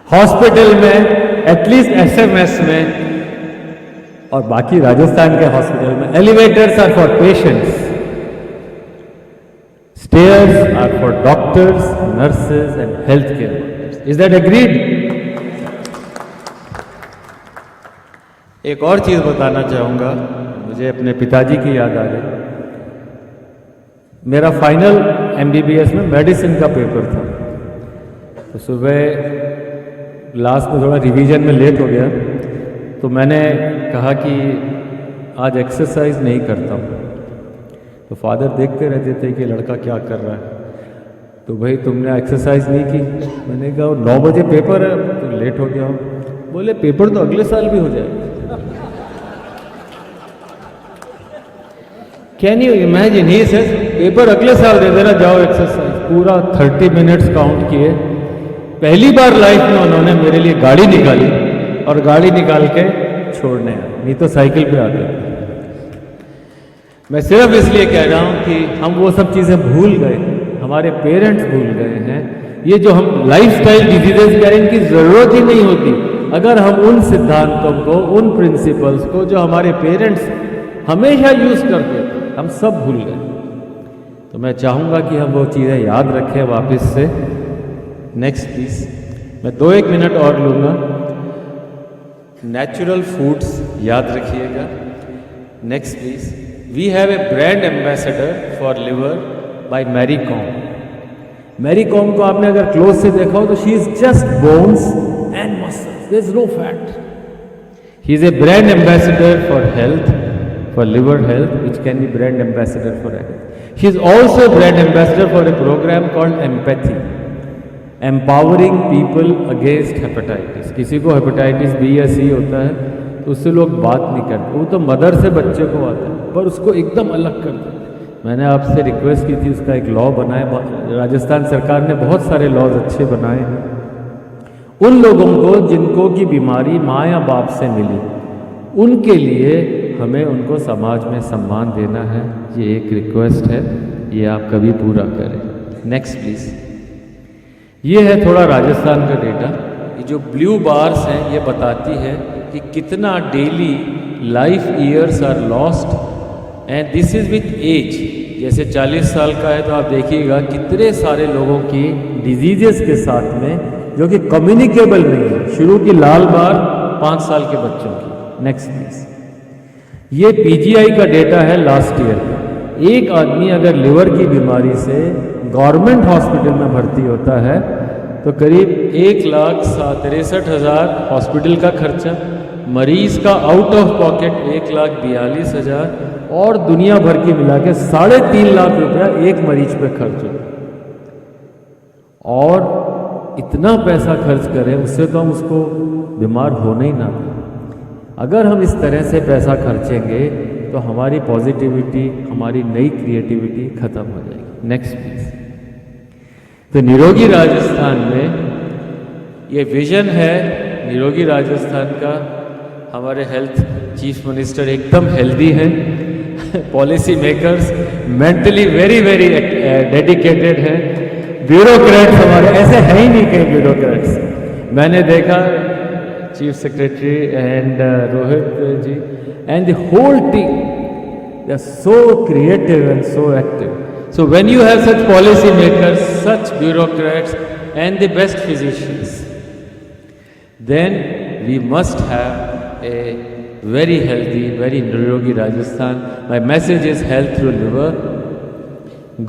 हॉस्पिटल में एटलीस्ट SMS में और बाकी राजस्थान के हॉस्पिटल में elevators are for patients, stairs are for doctors, nurses and health care workers. Is that agreed? एक और चीज बताना चाहूंगा, मुझे अपने पिताजी की याद आ गई। मेरा फाइनल MBBS में मेडिसिन का पेपर था, तो सुबह लास्ट में थोड़ा रिवीजन में लेट हो गया, तो मैंने कहा कि आज एक्सरसाइज नहीं करता हूँ। तो फादर देखते रहते थे कि लड़का क्या कर रहा है। तो भाई तुमने एक्सरसाइज नहीं की। मैंने कहा 9 बजे पेपर है तो लेट हो गया हूँ। बोले पेपर तो अगले साल भी हो जाएगा। Can you imagine, he says paper अगले साल दे देना, जाओ एक्सरसाइज। पूरा 30 मिनट्स काउंट किए। पहली बार लाइफ में उन्होंने मेरे लिए गाड़ी निकाली और गाड़ी निकाल के छोड़ने आए, नहीं तो साइकिल पे आते। मैं सिर्फ इसलिए कह रहा हूं कि हम वो सब चीज़ें भूल गए, हमारे पेरेंट्स भूल गए हैं। ये जो हम लाइफस्टाइल डिजीजेज कह रहे हैं, इनकी ज़रूरत ही नहीं होती अगर हम उन सिद्धांतों को, उन प्रिंसिपल्स को जो हमारे पेरेंट्स हमेशा यूज़ करते थे, हम सब भूल गए। तो मैं चाहूँगा कि हम वो चीज़ें याद रखें वापस से। नेक्स्ट प्लीज़, मैं 2-1 मिनट और लूँगा। नेचुरल फूड्स याद रखिएगा। Next please, we have a brand ambassador for liver by Mary Kom. Mary Kom को आपने अगर क्लोज से देखा हो तो she is just bones and muscles, there is no fat. He is a brand ambassador for health, for liver health, which can be brand ambassador for health. She is also a brand ambassador for a program called empathy, empowering people against hepatitis. किसी को hepatitis B या सी होता है तो उससे लोग बात नहीं करते, वो तो मदर से बच्चे को आता है, पर उसको एकदम अलग कर देते। मैंने आपसे रिक्वेस्ट की थी उसका एक लॉ बनाए, राजस्थान सरकार ने बहुत सारे लॉज अच्छे बनाए हैं। उन लोगों को जिनको की बीमारी माँ या बाप से मिली, उनके लिए हमें उनको समाज में सम्मान देना है। ये एक रिक्वेस्ट है, ये आप कभी पूरा करें। नेक्स्ट प्लीज़, ये है थोड़ा राजस्थान का डेटा। ये जो ब्लू बार्स हैं ये बताती है कि कितना daily life years are lost, and this is with age. जैसे 40 साल का है तो आप देखिएगा कितने सारे लोगों की डिजीजेस के साथ में जो कि कम्युनिकेबल नहीं है। शुरू की लाल बार 5 साल के बच्चों की। नेक्स्ट प्लीज, ये पीजीआई का डेटा है लास्ट ईयर का। एक आदमी अगर लिवर की बीमारी से गवर्नमेंट हॉस्पिटल में भर्ती होता है तो करीब 1,63,000 हॉस्पिटल का खर्चा, मरीज का आउट ऑफ पॉकेट 1,42,000 और दुनिया भर की मिला के 3.5 लाख रुपया एक मरीज पे खर्च हो। और इतना पैसा खर्च करें उससे तो हम उसको बीमार होने ही ना दें। अगर हम इस तरह से पैसा खर्चेंगे तो हमारी पॉजिटिविटी, हमारी नई क्रिएटिविटी खत्म हो जाएगी। नेक्स्ट प्लीज, तो निरोगी राजस्थान में ये विजन है निरोगी राजस्थान का। हमारे हेल्थ चीफ मिनिस्टर एकदम हेल्दी हैं, policy makers mentally very very dedicated हैं, ब्यूरोक्रेट्स हमारे ऐसे है ही नहीं कहीं ब्यूरोक्रेट्स। मैंने देखा chief secretary and Rohit ji and the whole team, they are so creative and so active. So when you have such policy makers, such bureaucrats and the best physicians, then we must have a very healthy, very nirogi Rajasthan. My message is health through liver,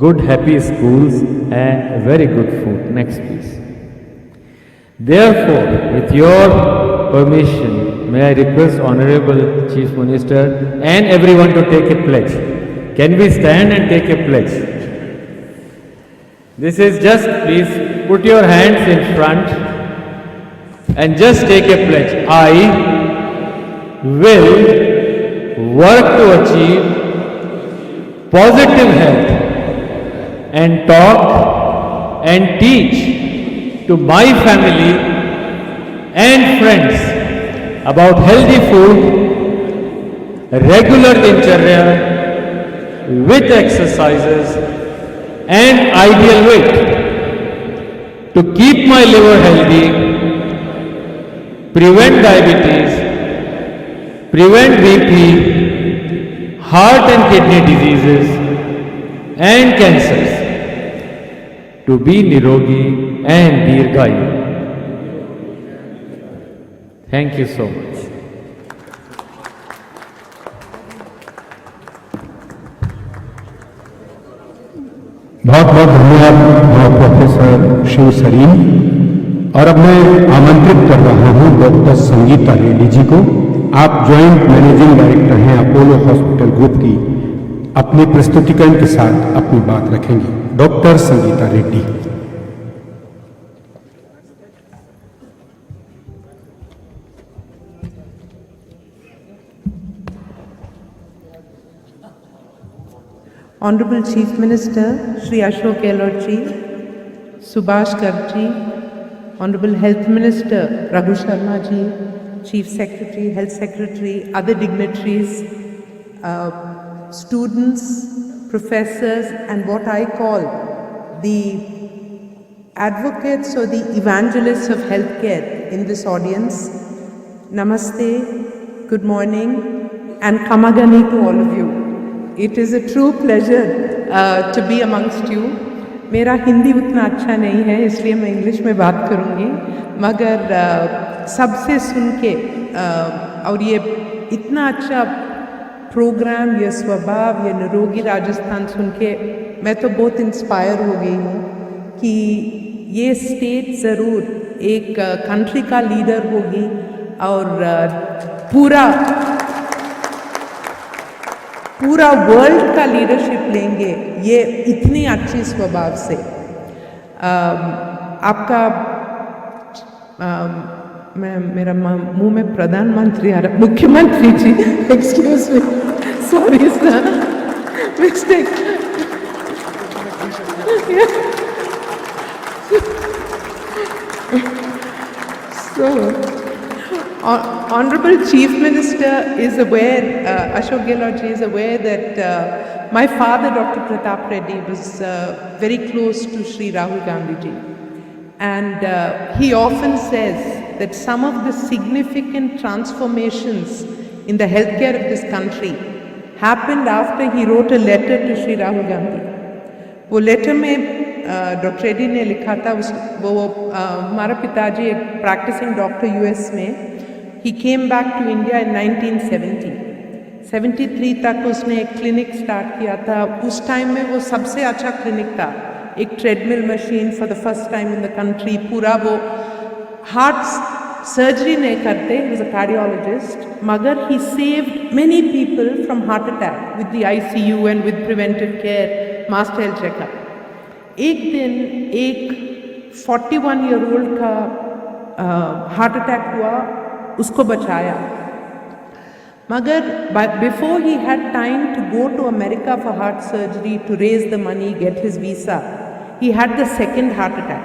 good happy schools and very good food. Next please. Therefore, with your permission, may I request Honorable Chief Minister and everyone to take a pledge. Can we stand and take a pledge? This is just, please put your hands in front and just take a pledge. I will work to achieve positive health and talk and teach to my family and friends about healthy food, regular dincharya with exercises and ideal weight to keep my liver healthy, prevent diabetes, prevent BP, heart and kidney diseases and cancers, to be nirogi and dirghayu. Thank you so much. बहुत बहुत धन्यवाद professor Shiv Sarin. और अब मैं आमंत्रित कर रहा हूं डॉक्टर संगीता रेड्डी जी को। आप जॉइंट मैनेजिंग डायरेक्टर हैं अपोलो हॉस्पिटल ग्रुप की, अपनी प्रस्तुतिकरण के साथ अपनी बात रखेंगी। Doctor Sangeeta Reddy. Honorable Chief Minister Shri Ashok Gehlot ji, Subhash Garg ji, Honorable Health Minister Raghu Sharma ji, Chief Secretary, Health Secretary, other dignitaries, students, professors, and what I call the advocates or the evangelists of healthcare in this audience. Namaste, good morning, and Kamagani to all of you. It is a true pleasure to be amongst you. मेरा हिंदी उतना अच्छा नहीं है, इसलिए मैं English में बात करूँगी, मगर सबसे सुन के और ये इतना अच्छा प्रोग्राम, ये स्वभाव, ये निरोगी राजस्थान सुन के मैं तो बहुत इंस्पायर हो गई हूँ कि ये स्टेट ज़रूर एक कंट्री का लीडर होगी और पूरा वर्ल्ड का लीडरशिप लेंगे ये इतनी अच्छी स्वभाव से। आपका मेरा मुंह में प्रधानमंत्री आ रहा, मुख्यमंत्री ji, excuse me, sorry sir, mistake. So, Honorable Chief Minister is aware, Ashok Gehlot ji is aware that my father, Dr. Pratap Reddy, was very close to Shri Rahul Gandhi ji. And he often says that some of the significant transformations in the healthcare of this country happened after he wrote a letter to Shri Rahul Gandhi. वो letter में doctor Reddy ने लिखा था, हमारा पिताजी एक practising doctor US में, he came back to India in 1973 तक उसने एक क्लिनिक स्टार्ट किया था। उस टाइम में वो सबसे अच्छा क्लिनिक था, एक treadmill machine for the first time in the country, पूरा वो हार्ट सर्जरी नहीं करते, ही वाज अ कार्डियोलॉजिस्ट, मगर he saved many people from heart attack with the ICU and with preventive care, master health checkup. एक दिन एक 41 year old का heart attack हुआ, उसको बचाया, मगर before he had time to go to America for heart surgery to raise the money, get his visa, he had the second heart attack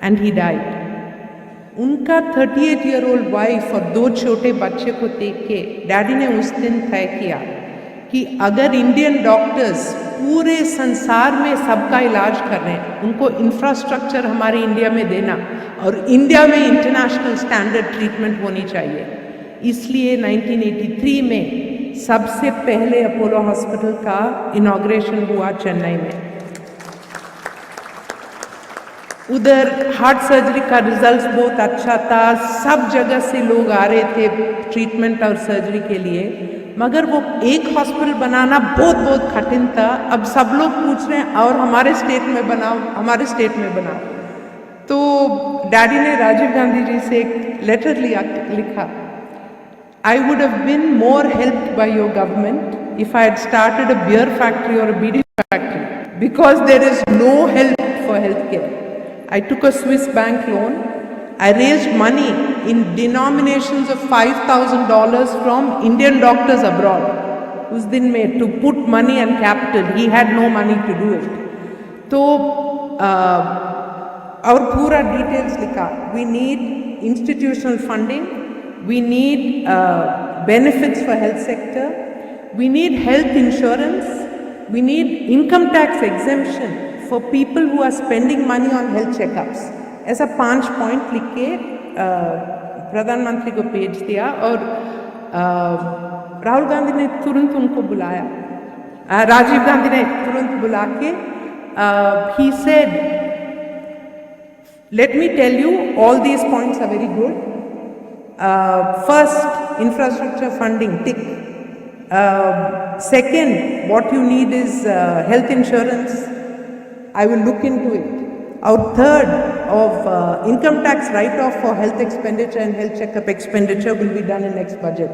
and he died. उनका 38 year old wife और 2 छोटे बच्चे को देख के डैडी ने उस दिन तय किया कि अगर इंडियन डॉक्टर्स पूरे संसार में सबका इलाज कर रहे हैं, उनको इंफ्रास्ट्रक्चर हमारे इंडिया में देना और इंडिया में इंटरनेशनल स्टैंडर्ड ट्रीटमेंट होनी चाहिए। इसलिए 1983 में सबसे पहले अपोलो हॉस्पिटल का इनॉग्रेशन हुआ चेन्नई में। उधर हार्ट सर्जरी का रिजल्ट बहुत अच्छा था, सब जगह से लोग आ रहे थे ट्रीटमेंट और सर्जरी के लिए, मगर वो एक हॉस्पिटल बनाना बहुत बहुत कठिन था। अब सब लोग पूछ रहे हैं और हमारे स्टेट में बनाओ, हमारे स्टेट में बनाओ। तो डैडी ने राजीव गांधी जी से एक लेटर लिखा, I would have been more helped by your government if I had started a beer factory और a beedi factory, because there is no help for health care. I took a Swiss bank loan. I raised money in denominations of $5,000 from Indian doctors abroad. उस दिन में to put money and capital, he had no money to do it. तो और पूरा details लिखा. We need institutional funding. We need benefits for health sector. We need health insurance. We need income tax exemption for people who are spending money on health checkups. ऐसा 5 point लिख के प्रधानमंत्री को भेज दिया और राहुल गांधी ने तुरंत उनको बुलाया, राजीव गांधी ने तुरंत बुला के he said, let me tell you, all these points are very good. First, infrastructure funding, tick. Second, what you need is health insurance. I will look into it. Our third of income tax write-off for health expenditure and health checkup expenditure will be done in next budget.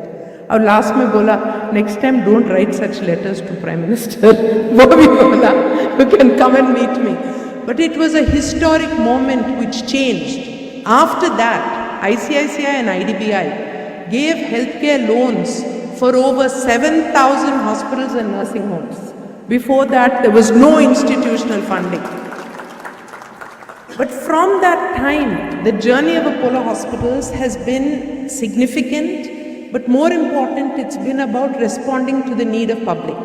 और last में बोला, next time don't write such letters to Prime Minister. वो भी बोला, you can come and meet me. But it was a historic moment which changed. After that, ICICI and IDBI gave healthcare loans for over 7,000 hospitals and nursing homes. Before that, there was no institutional funding. But from that time, the journey of Apollo Hospitals has been significant, but more important, it's been about responding to the need of public.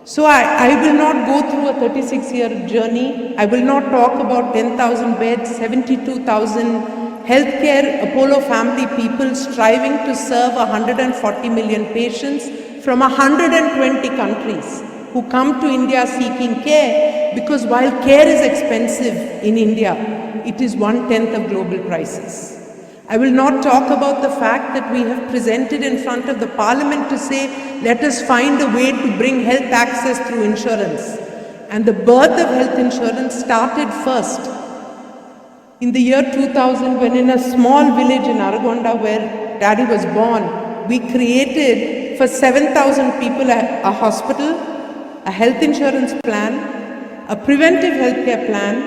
So I will not go through a 36-year journey. I will not talk about 10,000 beds, 72,000 healthcare Apollo family people striving to serve 140 million patients from 120 countries who come to India seeking care, because while care is expensive in India, it is 1/10 of global prices. I will not talk about the fact that we have presented in front of the Parliament to say, let us find a way to bring health access through insurance. And the birth of health insurance started first in the year 2000, when in a small village in Aragonda where Daddy was born, we created for 7,000 people a hospital, a health insurance plan, a preventive healthcare plan,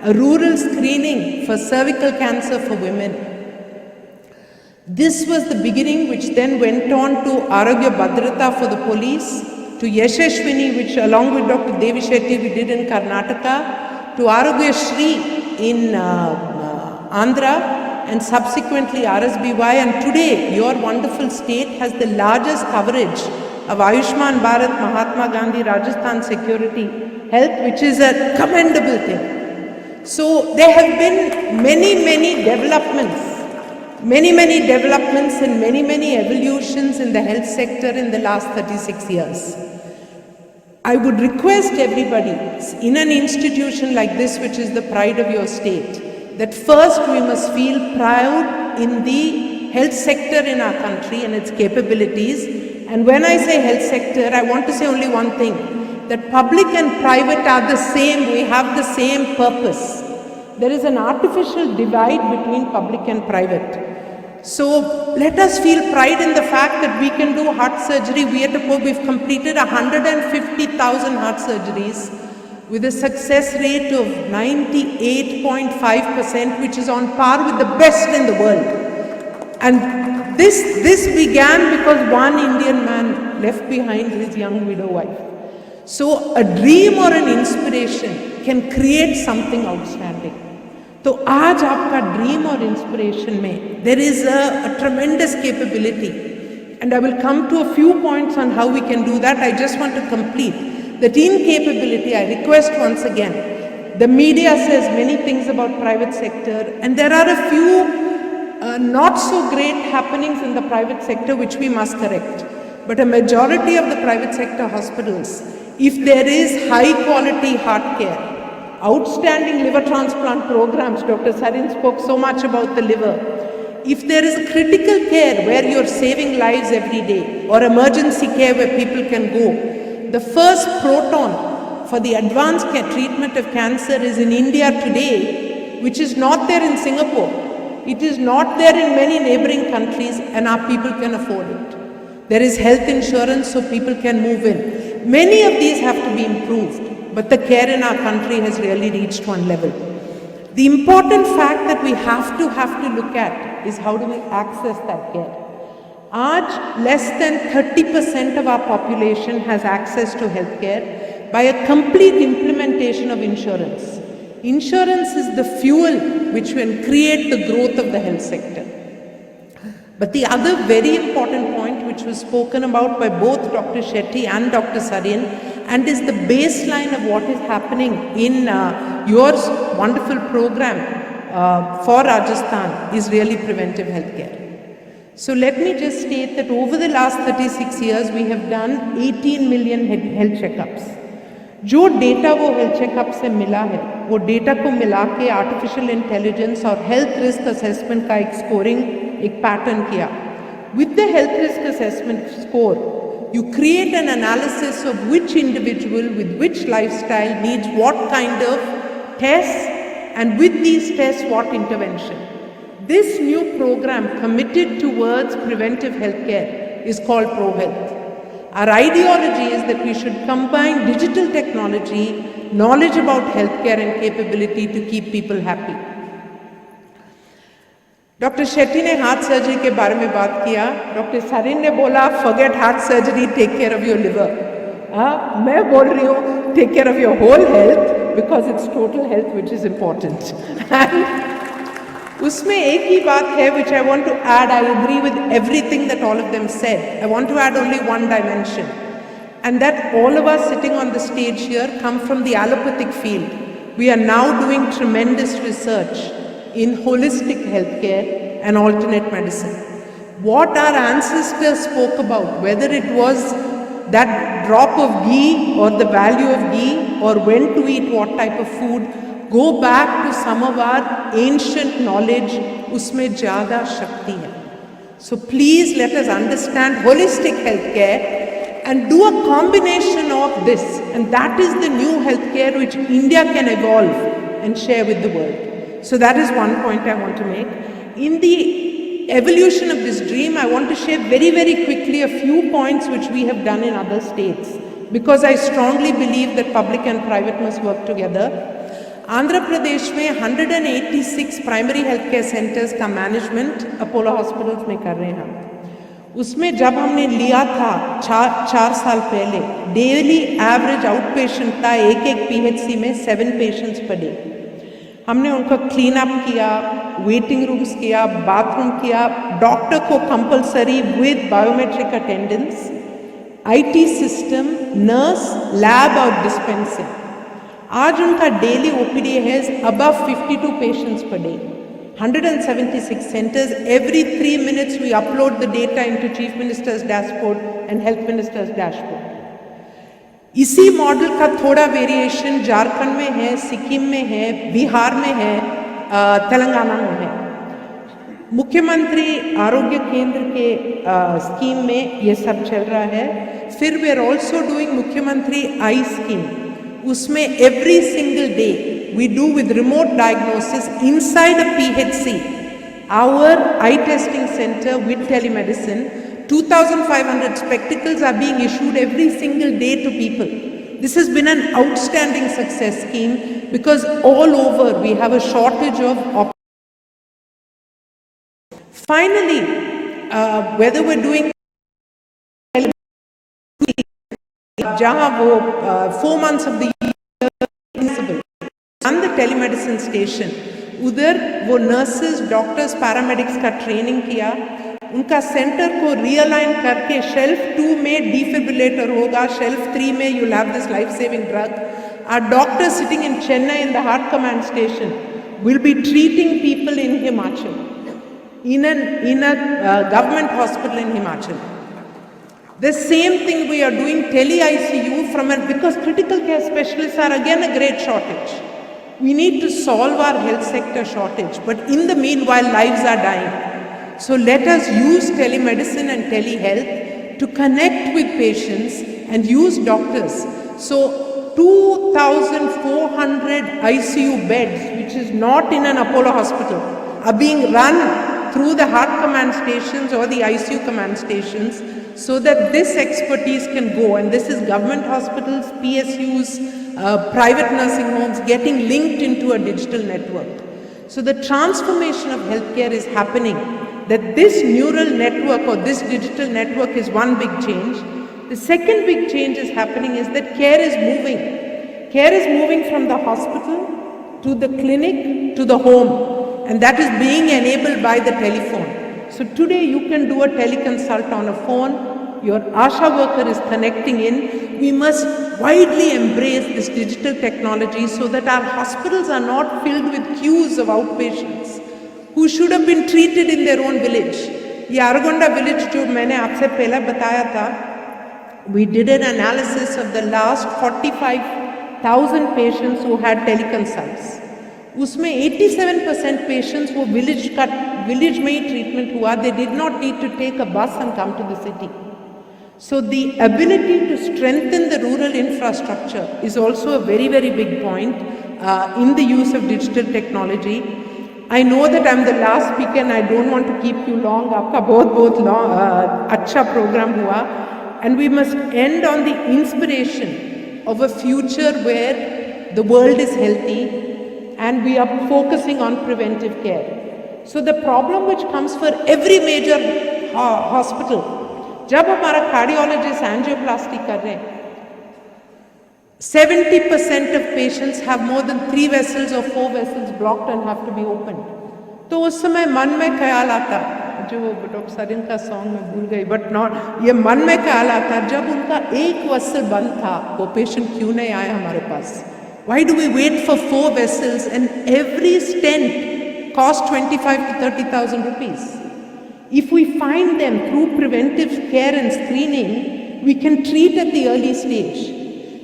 a rural screening for cervical cancer for women. This was the beginning, which then went on to Arogya Bhadrata for the police, to Yashashwini, which along with Dr. Devi Shetty we did in Karnataka, to Arogya Shri in Andhra, and subsequently RSBY. And today, your wonderful state has the largest coverage of Ayushman Bharat, Mahatma Gandhi, Rajasthan Security Health, which is a commendable thing. So there have been many developments and many evolutions in the health sector in the last 36 years. I would request everybody in an institution like this, which is the pride of your state, that first we must feel proud in the health sector in our country and its capabilities. And when I say health sector, I want to say only one thing, that public and private are the same, we have the same purpose. There is an artificial divide between public and private. So let us feel pride in the fact that we can do heart surgery. We've completed 150,000 heart surgeries with a success rate of 98.5%, which is on par with the best in the world. And this began because one Indian man left behind his young widow wife. So a dream or an inspiration can create something outstanding. तो आज आपका dream और inspiration में there is a tremendous capability, and I will come to a few points on how we can do that. I just want to complete that in capability. I request once again, the media says many things about private sector, and there are a few not so great happenings in the private sector which we must correct. But a majority of the private sector hospitals, if there is high quality heart care, outstanding liver transplant programs, Dr. Sarin spoke so much about the liver. If there is a critical care where you're saving lives every day, or emergency care where people can go, the first proton for the advanced care treatment of cancer is in India today, which is not there in Singapore. It is not there in many neighboring countries, and our people can afford it. There is health insurance so people can move in. Many of these have to be improved, but the care in our country has really reached one level. The important fact that we have to look at is how do we access that care. Aaj less than 30% of our population has access to healthcare by a complete implementation of insurance. Insurance is the fuel which will create the growth of the health sector. But the other very important point which was spoken about by both Dr. Shetty and Dr. Sarin, and is the baseline of what is happening in your wonderful program for Rajasthan, is really preventive healthcare. So let me just state that over the last 36 years, we have done 18 million health checkups. जो data वो health checkup से मिला है, वो data को मिला के artificial intelligence और हेल्थ रिस्क असेसमेंट का एक स्कोरिंग, एक पैटर्न किया. With the health risk assessment score, you create an analysis of which individual with which lifestyle needs what kind of tests, and with these tests what intervention. This new program committed towards preventive healthcare is called ProHealth. Our ideology is that we should combine digital technology, knowledge about healthcare and capability to keep people happy. Doctor Shetty ने heart surgery के बारे में बात किया. Doctor Sarin ने बोला forget heart surgery, take care of your liver. मैं बोल रही हूँ take care of your whole health because it's total health which is important. उसमें एक ही बात है which I want to add. I agree with everything that all of them said. I want to add only one dimension, and that all of us sitting on the stage here come from the allopathic field. We are now doing tremendous research in holistic healthcare and alternate medicine. What our ancestors spoke about, whether it was that drop of ghee or the value of ghee or when to eat what type of food, go back to some of our ancient knowledge. Usme zyada shakti hai. So please let us understand holistic healthcare and do a combination of this, and that is the new healthcare which India can evolve and share with the world. So that is one point I want to make. In the evolution of this dream, I want to share very, very quickly a few points which we have done in other states, because I strongly believe that public and private must work together. Andhra Pradesh में 186 primary health care centres का management Apollo hospitals में कर रहे हैं हम. उसमें जब हमने लिया था 4 साल पहले, डेली एवरेज आउट पेशेंट था एक PHC में 7 पेशेंट्स पर डे. हमने उनका क्लीन अप किया, वेटिंग रूम्स किया, बाथरूम किया, डॉक्टर को compulsory with biometric attendance, IT system, nurse, lab और डिस्पेंसिंग. आज उनका डेली OPD है above 52 patients per day. 176 centers. Every 3 minutes we upload the data into Chief Minister's dashboard and Health Minister's dashboard. इसी model का थोड़ा variation Jharkhand में है, सिक्किम में है, बिहार में है, तेलंगाना में है. मुख्यमंत्री आरोग्य केंद्र के स्कीम में ये सब चल रहा है. फिर वी आर ऑल्सो डूइंग मुख्यमंत्री आई स्कीम. उसमें every single day we do with remote diagnosis inside a PHC, our eye testing center with telemedicine. 2,500 spectacles are being issued every single day to people. This has been an outstanding success scheme because all over we have a shortage of finally, whether we're doing जहाँ वो 4 months of the year and the telemedicine station, उधर वो nurses, doctors, paramedics का training किया. उनका centre को realign करके shelf 2 में डिफिब्रिलेटर होगा, शेल्फ 3 में you'll have this life saving drug. Our doctor sitting in Chennai in the heart command station will be treating people in Himachal, in a government hospital in Himachal. The same thing we are doing tele-ICU because critical care specialists are again a great shortage. We need to solve our health sector shortage, but in the meanwhile lives are dying. So let us use telemedicine and telehealth to connect with patients and use doctors. So 2,400 ICU beds, which is not in an Apollo hospital, are being run through the heart command stations or the ICU command stations, so that this expertise can go. And this is government hospitals, PSUs, private nursing homes getting linked into a digital network. So the transformation of healthcare is happening. That this neural network or this digital network is one big change. The second big change is happening is that care is moving. Care is moving from the hospital to the clinic to the home, and that is being enabled by the telephone. So today you can do a teleconsult on a phone. Your ASHA worker is connecting in. We must widely embrace this digital technology so that our hospitals are not filled with queues of outpatients who should have been treated in their own village. ये आरगोंडा village जो मैंने आपसे पहले बताया था, we did an analysis of the last 45,000 patients who had teleconsults. उसमें 87% patients वो village में ही treatment हुआ. They did not need to take a bus and come to the city. So the ability to strengthen the rural infrastructure is also a very, very big point in the use of digital technology. I know that I'm the last speaker and I don't want to keep you long. आपका बहुत long अच्छा program हुआ, and we must end on the inspiration of a future where the world is healthy and we are focusing on preventive care. So the problem which comes for every major hospital, जब हमारा cardiologist angioplasty कर रहे हैं, 70% of patients have more than 3 vessels or 4 vessels blocked and have to be opened. तो उस समय मन में ख्याल आता, जो डॉक्टर सरिन का सॉन्ग मैं भूल गई, बट नॉट, ये मन में ख्याल आता जब उनका एक वेसल बंद था, वो पेशेंट क्यों नहीं आया हमारे पास? Why do we wait for 4 vessels and every stent costs 25 to 30,000 rupees? If we find them through preventive care and screening, we can treat at the early stage.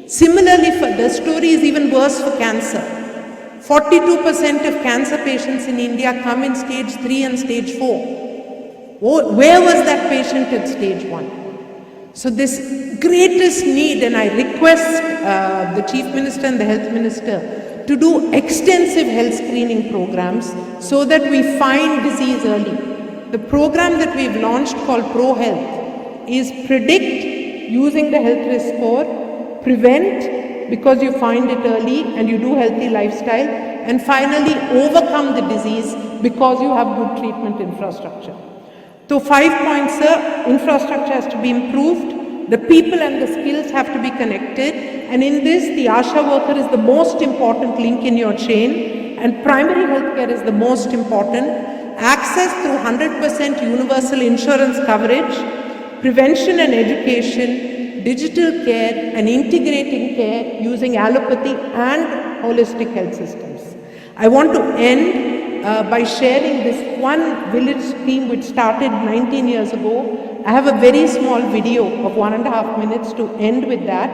Similarly, the story is even worse for cancer. 42% of cancer patients in India come in stage 3 and stage 4. Where was that patient at stage 1? So this greatest need, and I request the Chief Minister and the Health Minister to do extensive health screening programs so that we find disease early. The program that we've launched called Pro Health is predict using the health risk score, prevent because you find it early and you do healthy lifestyle, and finally overcome the disease because you have good treatment infrastructure. So 5 points, sir. Infrastructure has to be improved, the people and the skills have to be connected, and in this the ASHA worker is the most important link in your chain, and primary health care is the most important. Access through 100% universal insurance coverage, prevention and education, digital care, and integrating care using allopathy and holistic health systems. I want to end by sharing this one village scheme which started 19 years ago. I have a very small video of 1.5 minutes to end with that,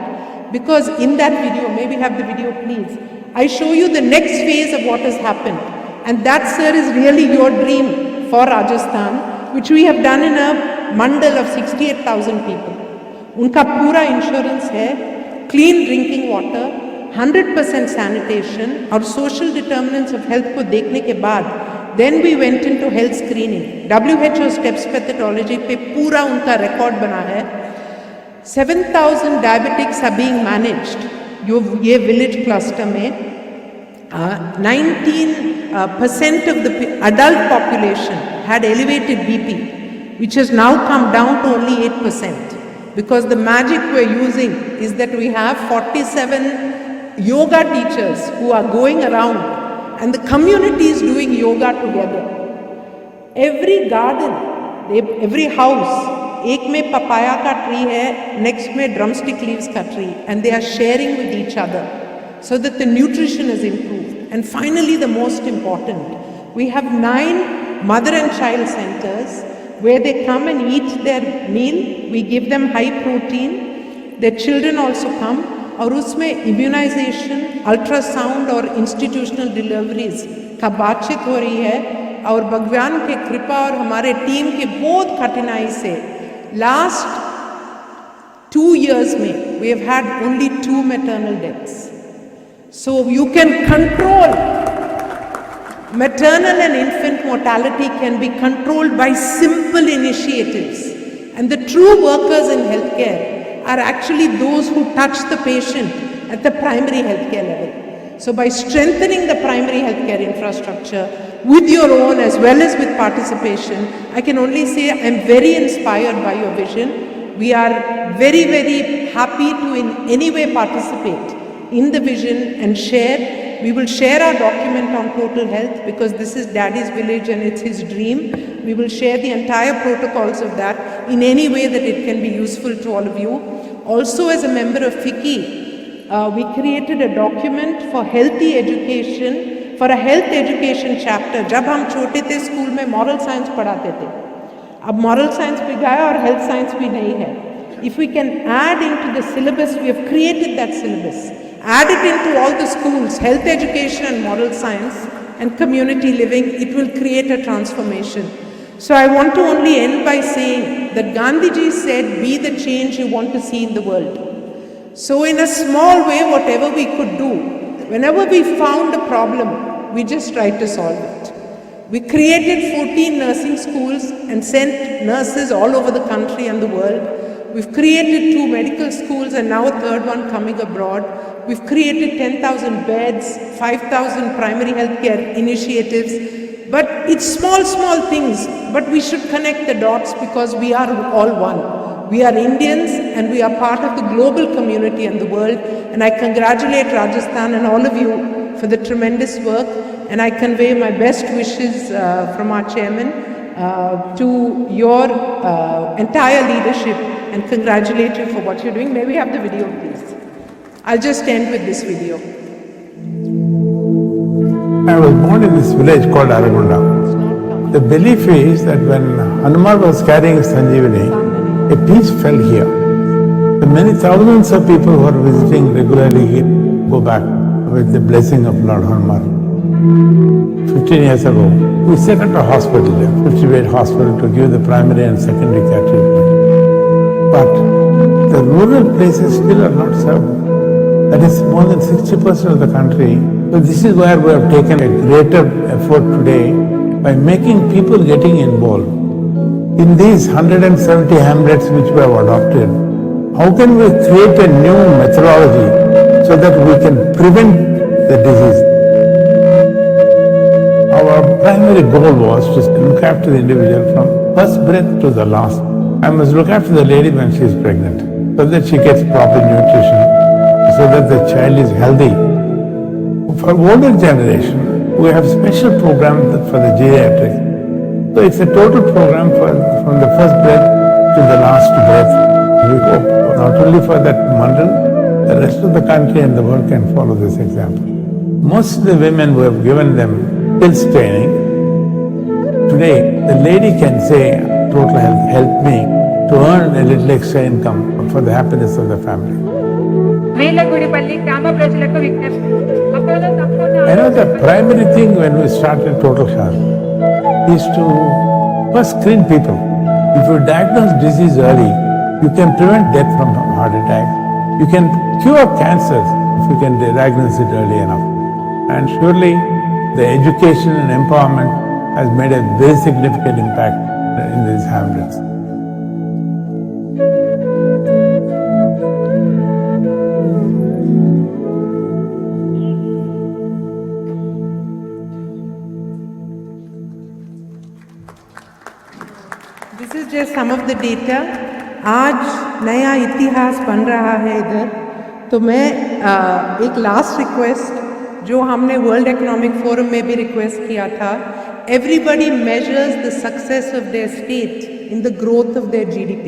because in that video, maybe have the video please, I show you the next phase of what has happened. And that, sir, is really your dream for Rajasthan, which we have done in a mandal of 68,000 people. उनका पूरा insurance है, clean drinking water, 100% sanitation और social determinants of health को देखने के बाद then we went into health screening. WHO steps methodology पे पूरा उनका रिकॉर्ड बना है. 7,000 डायबिटिक्स आर बीइंग मैनेज्ड ये विलेज क्लस्टर में. 19% of the adult population had elevated BP, which has now come down to only 8%. Because the magic we're using is that we have 47 yoga teachers who are going around and the community is doing yoga together. Every garden, every house, एक में papaya का tree है, next में drumstick leaves का tree, and they are sharing with each other so that the nutrition is improved. And finally, the most important, we have 9 mother and child centers where they come and eat their meal. We give them high protein. Their children also come. और उसमें immunization, ultrasound और institutional deliveries का बातचीत हो रही है. और भगवान के कृपा और हमारे टीम के बहुत कठिनाई से last 2 years में we have had only 2 maternal deaths. So you can control maternal and infant mortality can be controlled by simple initiatives. And the true workers in healthcare are actually those who touch the patient at the primary healthcare level. So by strengthening the primary healthcare infrastructure with your own as well as with participation, I can only say I'm very inspired by your vision. We are very, very happy to in any way participate in the vision and share. We will share our document on total health because this is Daddy's village and it's his dream. We will share the entire protocols of that in any way that it can be useful to all of you. Also, as a member of FICCI, we created a document for healthy education, for a health education chapter. जब हम छोटे थे school में moral science पढ़ाते थे, अब moral science भी गया और health science भी नहीं है. If we can add into the syllabus, we have created that syllabus. Add it into all the schools, health education and moral science and community living, it will create a transformation. So I want to only end by saying that Gandhiji said, be the change you want to see in the world. So in a small way, whatever we could do, whenever we found a problem, we just tried to solve it. We created 14 nursing schools and sent nurses all over the country and the world. We've created 2 medical schools and now a 3rd one coming abroad. We've created 10,000 beds, 5,000 primary healthcare initiatives. But it's small, small things. But we should connect the dots because we are all one. We are Indians and we are part of the global community and the world. And I congratulate Rajasthan and all of you for the tremendous work, and I convey my best wishes from our chairman to your entire leadership and congratulate you for what you're doing. May we have the video, please? I'll just end with this video. I was born in this village called Aragunda. The belief is that when Hanuman was carrying Sanjeevani, a piece fell here. The many thousands of people who are visiting regularly here go back with the blessing of Lord Hanuman. 15 years ago, we set up a hospital there, 50-bed hospital, to give the primary and secondary care treatment. But the rural places still are not served. That is more than 60% of the country. So this is where we have taken a greater effort today by making people getting involved. In these 170 hamlets which we have adopted, how can we create a new methodology so that we can prevent the disease? Our primary goal was to look after the individual from first breath to the last. I must look after the lady when she is pregnant, so that she gets proper nutrition, so that the child is healthy. For older generation, we have special programs for the geriatrics. So it's a total program from the first breath to the last breath. We hope not only for that mandal, the rest of the country and the world can follow this example. Most of the women, we have given them skills training. Today, the lady can say, total health helped me to earn a little extra income for the happiness of the family. I know the primary thing when we started Total Health is to first screen people. If you diagnose disease early, you can prevent death from heart attack. You can cure cancers if you can diagnose it early enough. And surely the education and empowerment has made a very significant impact in these hamlets. This is just some of the data. आज नया इतिहास बन रहा है इधर, तो मैं एक लास्ट रिक्वेस्ट जो हमने वर्ल्ड इकोनॉमिक फोरम में भी रिक्वेस्ट किया था, everybody measures the success of their state in the growth of their GDP.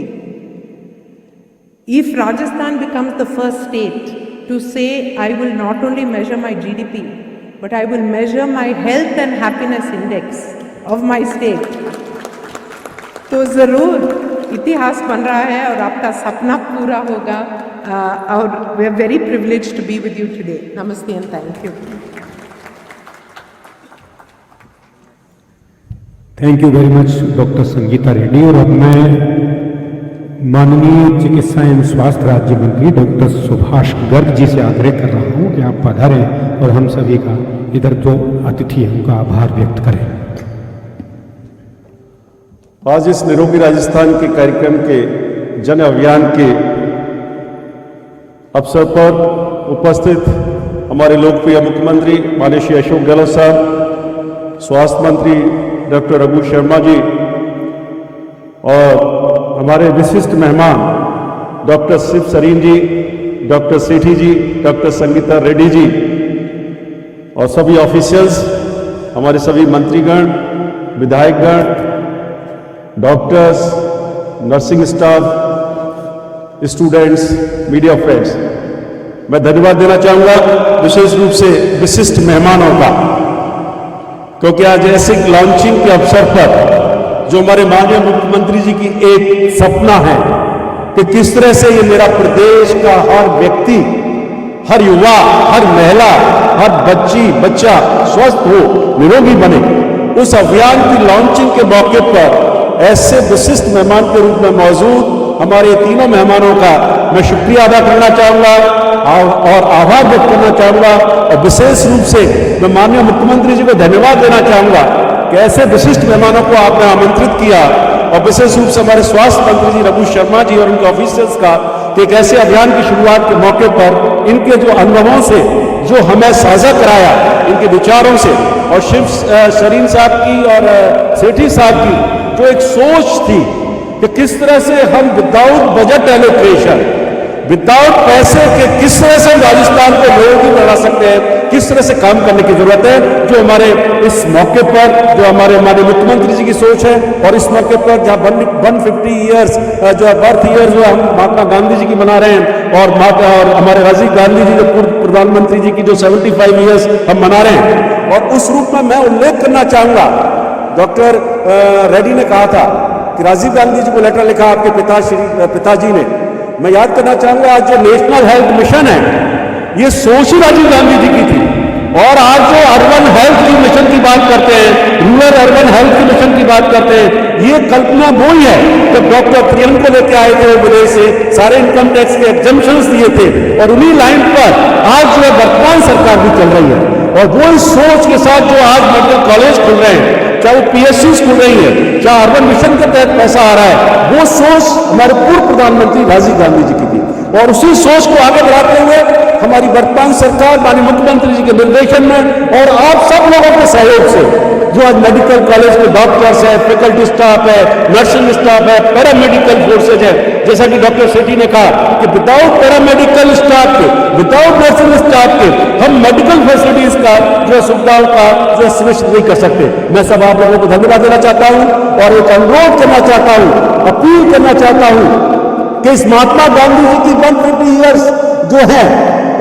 If Rajasthan becomes the first state to say, I will not only measure my GDP, but I will measure my health and happiness index of my state, तो ज़रूर इतिहास बन रहा है और आपका सपना पूरा होगा. और we are very privileged to be with you today. Namaste and thank you. Thank you very much doctor Sangeeta Reddy. और अब मैं माननीय चिकित्सा एवं स्वास्थ्य राज्य मंत्री डॉक्टर सुभाष गर्ग जी से आग्रह कर रहा हूं कि आप पधारें और हम सभी का इधर जो अतिथि है उनका आभार व्यक्त करें. आज इस निरोगी राजस्थान के कार्यक्रम के जन अभियान के अवसर पर उपस्थित हमारे लोकप्रिय मुख्यमंत्री माननीय श्री अशोक गहलोत साहब, स्वास्थ्य मंत्री डॉक्टर रघु शर्मा जी और हमारे विशिष्ट मेहमान डॉक्टर शिव सरीन जी, डॉक्टर सेठी जी, डॉक्टर संगीता रेड्डी जी और सभी ऑफिशियल्स, हमारे सभी मंत्रीगण, विधायकगण, doctors, nursing staff, students, media friends, मैं धन्यवाद देना चाहूँगा विशेष रूप से विशिष्ट मेहमानों का, क्योंकि आज ऐसे लॉन्चिंग के अवसर पर जो हमारे माननीय मुख्यमंत्री जी की एक सपना है कि किस तरह से ये मेरा प्रदेश का हर व्यक्ति, हर युवा, हर महिला, हर बच्चा स्वस्थ हो, निरोगी बने, उस अभियान की लॉन्चिंग के मौके पर ऐसे विशिष्ट मेहमान के रूप में मौजूद हमारे तीनों मेहमानों का मैं शुक्रिया अदा करना चाहूँगा और आभार व्यक्त करना चाहूँगा. और विशेष रूप से मैं माननीय मुख्यमंत्री जी को धन्यवाद देना चाहूँगा कि ऐसे विशिष्ट मेहमानों को आपने आमंत्रित किया, और विशेष रूप से हमारे स्वास्थ्य मंत्री जी रघु शर्मा जी और उनके ऑफिसर्स का कि एक ऐसे अभियान की शुरुआत के मौके पर इनके जो अनुभवों से जो हमें साझा कराया, इनके विचारों से, और शिव सरीन साहब की और सेठी साहब की जो एक सोच थी कि किस तरह से हम विदाउट बजट एलोकेशन विदाउट पैसे के किस तरह से राजस्थान के लोगों की बढ़ा सकते हैं, किस तरह से काम करने की जरूरत है, जो हमारे इस मौके पर जो हमारे मुख्यमंत्री जी की सोच है, और इस मौके पर जहां 150 ईयर्स जो बर्थ ईयर्स जो हम महात्मा गांधी जी की मना रहे हैं, और हमारे राजीव गांधी जी जो पूर्व प्रधानमंत्री जी की जो 75 ईयर्स हम मना रहे हैं। और उस रूप में मैं उल्लेख करना चाहूंगा, डॉक्टर रेड्डी ने कहा था कि राजीव गांधी जी को लेटर लिखा आपके पिताजी ने। मैं याद करना चाहूंगा, आज जो नेशनल हेल्थ मिशन है, ये सोच ही राजीव गांधी जी की थी। और आज जो अर्बन हेल्थ की मिशन की बात करते हैं, रूरल अर्बन हेल्थ की मिशन की बात करते हैं, ये कल्पना वो ही है जब डॉक्टर प्रियम को लेकर आए थे विदेश से, सारे इनकम टैक्स के एग्जम्पशंस दिए थे, और उन्हीं लाइन पर आज जो वर्तमान सरकार भी चल रही है। और वो इस सोच के साथ जो आज मेडिकल कॉलेज खुल रहे हैं, चाहे वो पीएससी खुल रही है, चाहे अर्बन मिशन के तहत पैसा आ रहा है, वो सोच हमारे पूर्व प्रधानमंत्री राजीव गांधी जी की थी। और उसी सोच को आगे बढ़ाते हुए हमारी वर्तमान सरकार माननीय मुख्यमंत्री जी के निर्देशन में और आप सब लोगों के सहयोग से जो आज मेडिकल कॉलेज के डॉक्टर्स है, फैकल्टी स्टाफ है, नर्सिंग स्टाफ है, पैरामेडिकल फोर्सेज है, जैसा कि डॉक्टर सेठी ने कहा कि विदाउट पैरामेडिकल स्टाफ के, विदाउट नर्सिंग स्टाफ के हम मेडिकल फैसिलिटीज का जो सुविधाओं का जो सुनिश्चित नहीं कर सकते। मैं सब आप लोगों को धन्यवाद देना चाहता हूं और एक अनुरोध करना चाहता हूं, अपील करना चाहता हूं कि इस महात्मा गांधी जी की 150 ईयर्स जो है,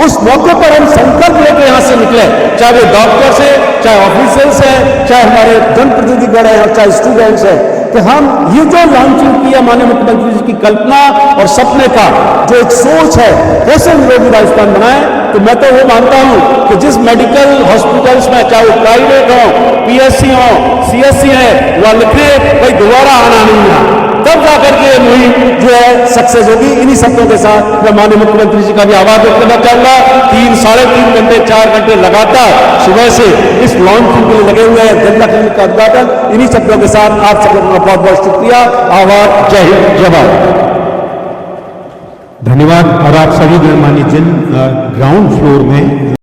उस मौके पर हम संकल्प लेकर यहां से निकले, चाहे वे डॉक्टर्स है, चाहे ऑफिसर्स है, चाहे हमारे जनप्रतिनिधिगण है, और चाहे स्टूडेंट्स है, कि हम ये जो लॉन्चिंग किया माननीय मुख्यमंत्री जी की कल्पना और सपने का जो एक सोच है, कैसे निरोगी राजस्थान बनाए। तो मैं तो वो मानता हूं कि जिस मेडिकल हॉस्पिटल्स में, चाहे वो प्राइवेट हो, पीएससी हो, सीएससी है, वहां लिखे भाई दोबारा आना नहीं है, तब जाकर के मुहिम जो है सक्सेस होगी। इन्हीं शब्दों के साथ मैं माननीय मुख्यमंत्री जी का भी आभार व्यक्त करना चाहूंगा। 3-3.5 घंटे 4 घंटे लगातार सुबह से इस लॉन्चिंग के लिए लगे हुए हैं, जनता क्लिनिक का उद्घाटन। इन्हीं शब्दों के साथ आप सब लोगों का बहुत बहुत शुक्रिया, आभार, जय हिंद, जय भारत। धन्यवाद। और आप सभी गणमान्य जन ग्राउंड फ्लोर में